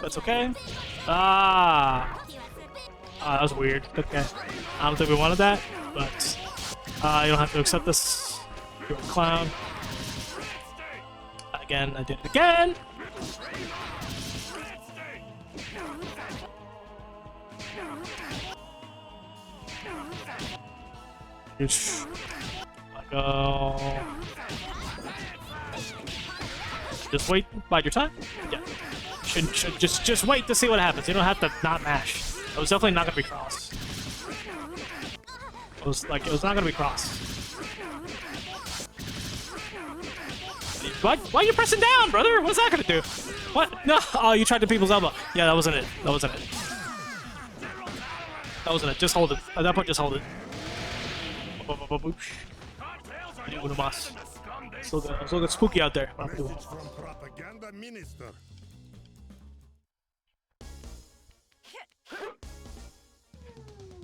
That's okay. That was weird. Okay. I don't think we wanted that, but you don't have to accept this. You're a clown. Again, I did it again. Go. Just wait. Bide your time. Yeah. Should just wait to see what happens. You don't have to not mash. It was definitely not gonna be cross. It was not gonna be cross. Why are you pressing down, brother? What's that gonna do? What? No. Oh, you tried to people's elbow. Yeah, that wasn't it. That wasn't it. Just hold it. At that point, just hold it. Still got spooky out there. Message from propaganda minister.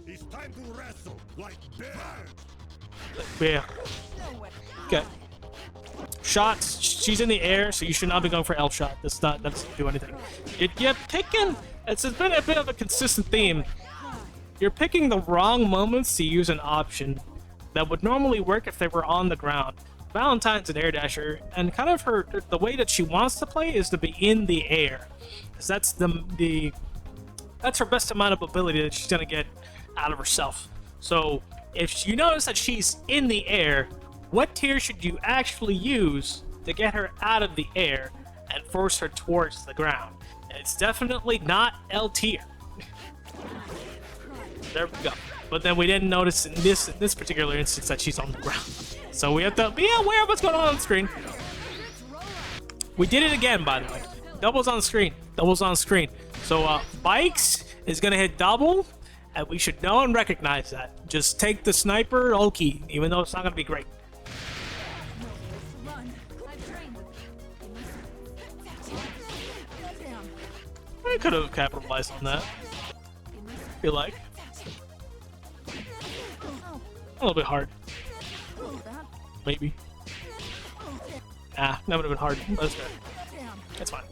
It's time to wrestle like bears. Yeah. Okay. Shots. She's in the air, so you should not be going for L shot. That doesn't do anything. You're picking. It's been a bit of a consistent theme. You're picking the wrong moments to use an option that would normally work if they were on the ground. Valentine's an air dasher, and kind of the way that she wants to play is to be in the air, because that's that's her best amount of ability that she's gonna get out of herself. So if you notice that she's in the air, what tier should you actually use to get her out of the air and force her towards the ground? And it's definitely not L tier. There we go. But then we didn't notice in this particular instance that she's on the ground. So we have to be aware of what's going on the screen. We did it again, by the way. Doubles on the screen. Doubles on the screen. So Bikes is going to hit double, and we should know and recognize that. Just take the sniper Oki, even though it's not going to be great. I could have capitalized on that. I feel like. A little bit hard. Maybe. That would have been hard. That's good. That's fine.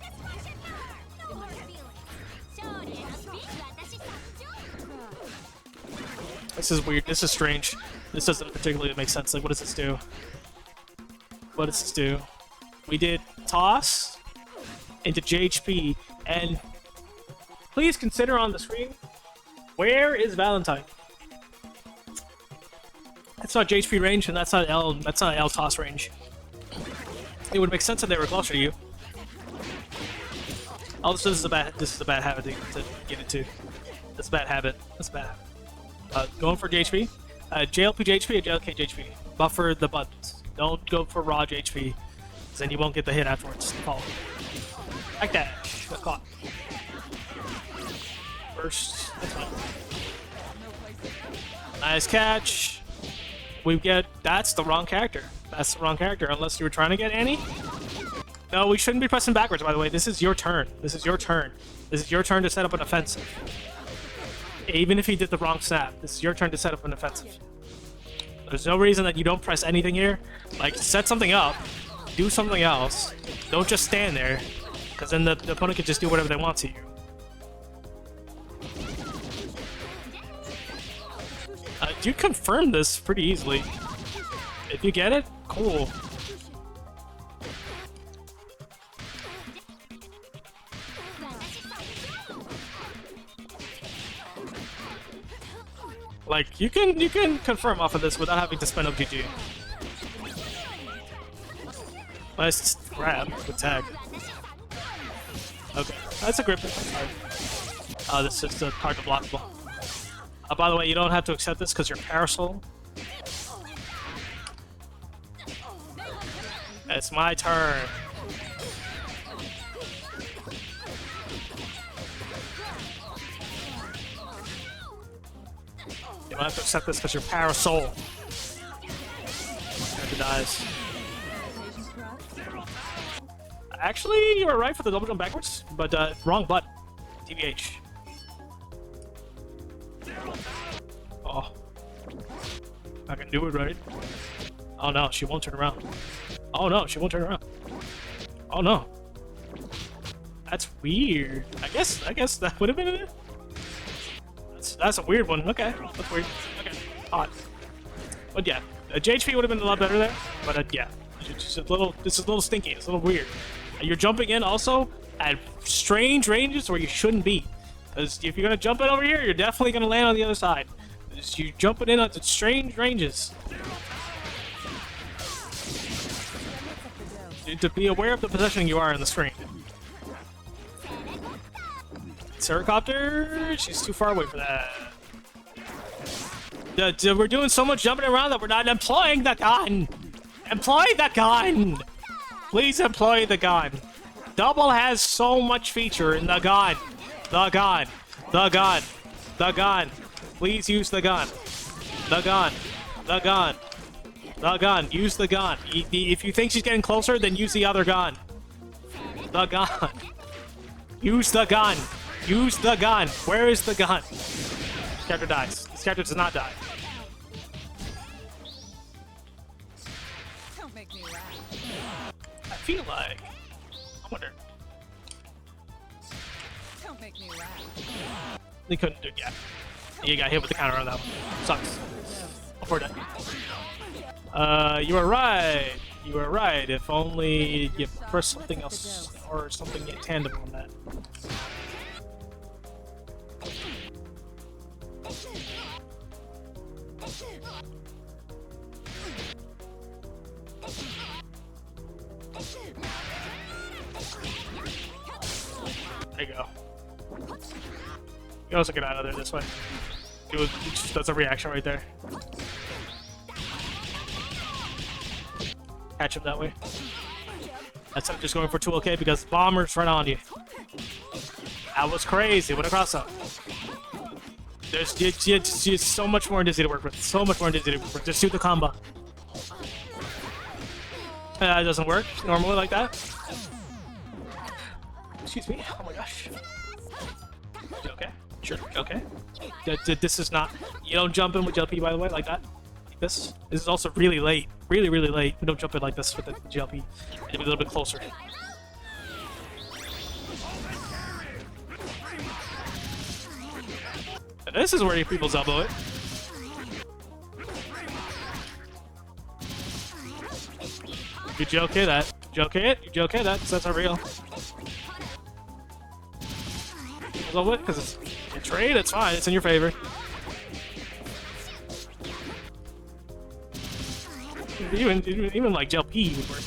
This is weird. This is strange. This doesn't particularly make sense. Like, what does this do? What does this do? We did toss into JHP, and please consider on the screen, where is Valentine? That's not JHP range, and that's not L toss range. It would make sense if they were closer to you. Also, this is a bad habit to get into. That's a bad habit. That's a bad habit. Going for JHP, JLP JHP or JLK JHP. Buffer the buttons. Don't go for raw JHP, because then you won't get the hit afterwards. Fall. Like that. Got caught. First. That's fine. Nice catch. We get. That's the wrong character. That's the wrong character. Unless you were trying to get Annie. No, we shouldn't be pressing backwards, by the way. This is your turn. This is your turn. This is your turn to set up an offensive. Even if he did the wrong snap, this is your turn to set up an offensive. There's no reason that you don't press anything here. Like, set something up. Do something else. Don't just stand there. Because then the opponent can just do whatever they want to you. You confirm this pretty easily. If you get it, cool. Like, you can confirm off of this without having to spend OGG. Nice grab with tag. Okay, that's a grip. Oh, this is just hard to block. By the way, you don't have to accept this because you're Parasol. It's my turn. You don't have to accept this because you're Parasol. Character dies. Actually, you were right for the double jump backwards, but wrong button. TBH. Oh. I can do it, right? Oh no, she won't turn around. Oh no, she won't turn around. Oh no. That's weird. I guess that would have been it. That's a weird one. Okay, that's weird. Okay, odd. But yeah, JHP would have been a lot better there. But yeah, it's just a little. This is a little stinky. It's a little weird. You're jumping in also at strange ranges where you shouldn't be. Because if you're gonna jump in over here, you're definitely gonna land on the other side. You're jumping in at strange ranges. To be aware of the positioning you are in the screen. Sericopter, she's too far away for that. We're doing so much jumping around that we're not employing the gun. Employ the gun. Please employ the gun. Double has so much feature in the gun. The gun. The gun. The gun. Please use the gun. The gun. The gun. The gun. Use the gun. If you think she's getting closer, then use the other gun. The gun. Use the gun. Use the gun. Where is the gun? This character dies. This character does not die. Don't make me laugh. I feel like... I wonder... Don't make me laugh. They couldn't do it yet. You got hit with the counter on that one. Sucks. Before that. You were right. You were right. If only you press something else or something in tandem on that. There you go. You can also get out of there this way. That's a reaction right there. Catch him that way. That's him just going for 2OK because bomber's right on you. That was crazy. What a cross up. There's just so much more Dizzy to work with. So much more Dizzy to work with. Just shoot the combo. It doesn't work normally like that. Excuse me. Oh my gosh. You okay? Sure. Okay. This is not. You don't jump in with GLP, by the way, like that. Like this. This is also really late. Really, really late. We don't jump in like this with the GLP. Maybe a little bit closer. And this is where you people's elbow it. You JLK that. JLK it. You JLK that. That's not real. Elbow it because it's a trade. It's fine. It's in your favor. Even like JLP would work.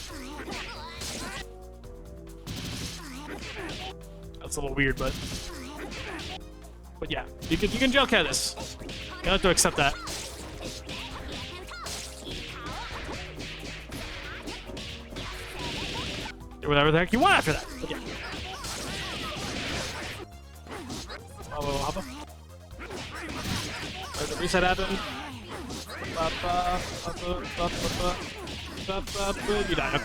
That's a little weird, but yeah, you can JLK this. You have to accept that. Do whatever the heck you want after that. But yeah. Oh, hoppa. Where's the reset happen? You died.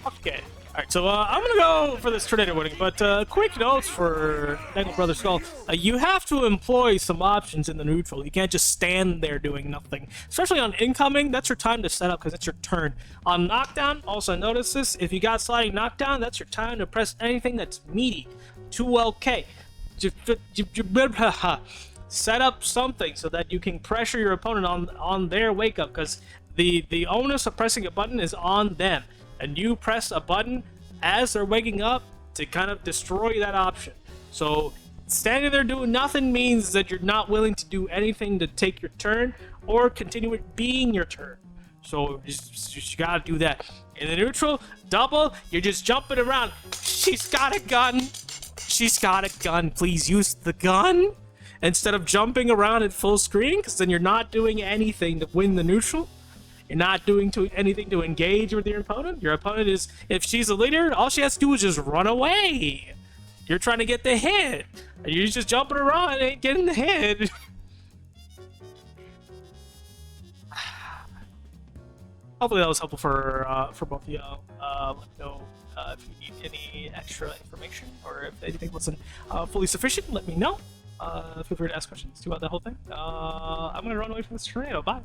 Okay. Okay. Alright, so I'm gonna go for this tornado winning, but quick notes for Dangle Brother Skull. You have to employ some options in the neutral. You can't just stand there doing nothing. Especially on incoming, that's your time to set up because it's your turn. On knockdown, also notice this, if you got sliding knockdown, that's your time to press anything that's meaty. 2LK. Set up something so that you can pressure your opponent on their wake up, because the onus of pressing a button is on them. And you press a button as they're waking up to kind of destroy that option. So standing there doing nothing means that you're not willing to do anything to take your turn or continue it being your turn. So you gotta do that. In the neutral, double, you're just jumping around. She's got a gun. She's got a gun. Please use the gun instead of jumping around at full screen, because then you're not doing anything to win the neutral. You're not doing anything to engage with your opponent. Your opponent is, if she's a leader, all she has to do is just run away. You're trying to get the hit, and you're just jumping around and ain't getting the hit. Hopefully that was helpful for both of y'all. Let me know if you need any extra information or if anything wasn't fully sufficient. Let me know. Feel free to ask questions about the whole thing. I'm gonna run away from this tornado. Bye.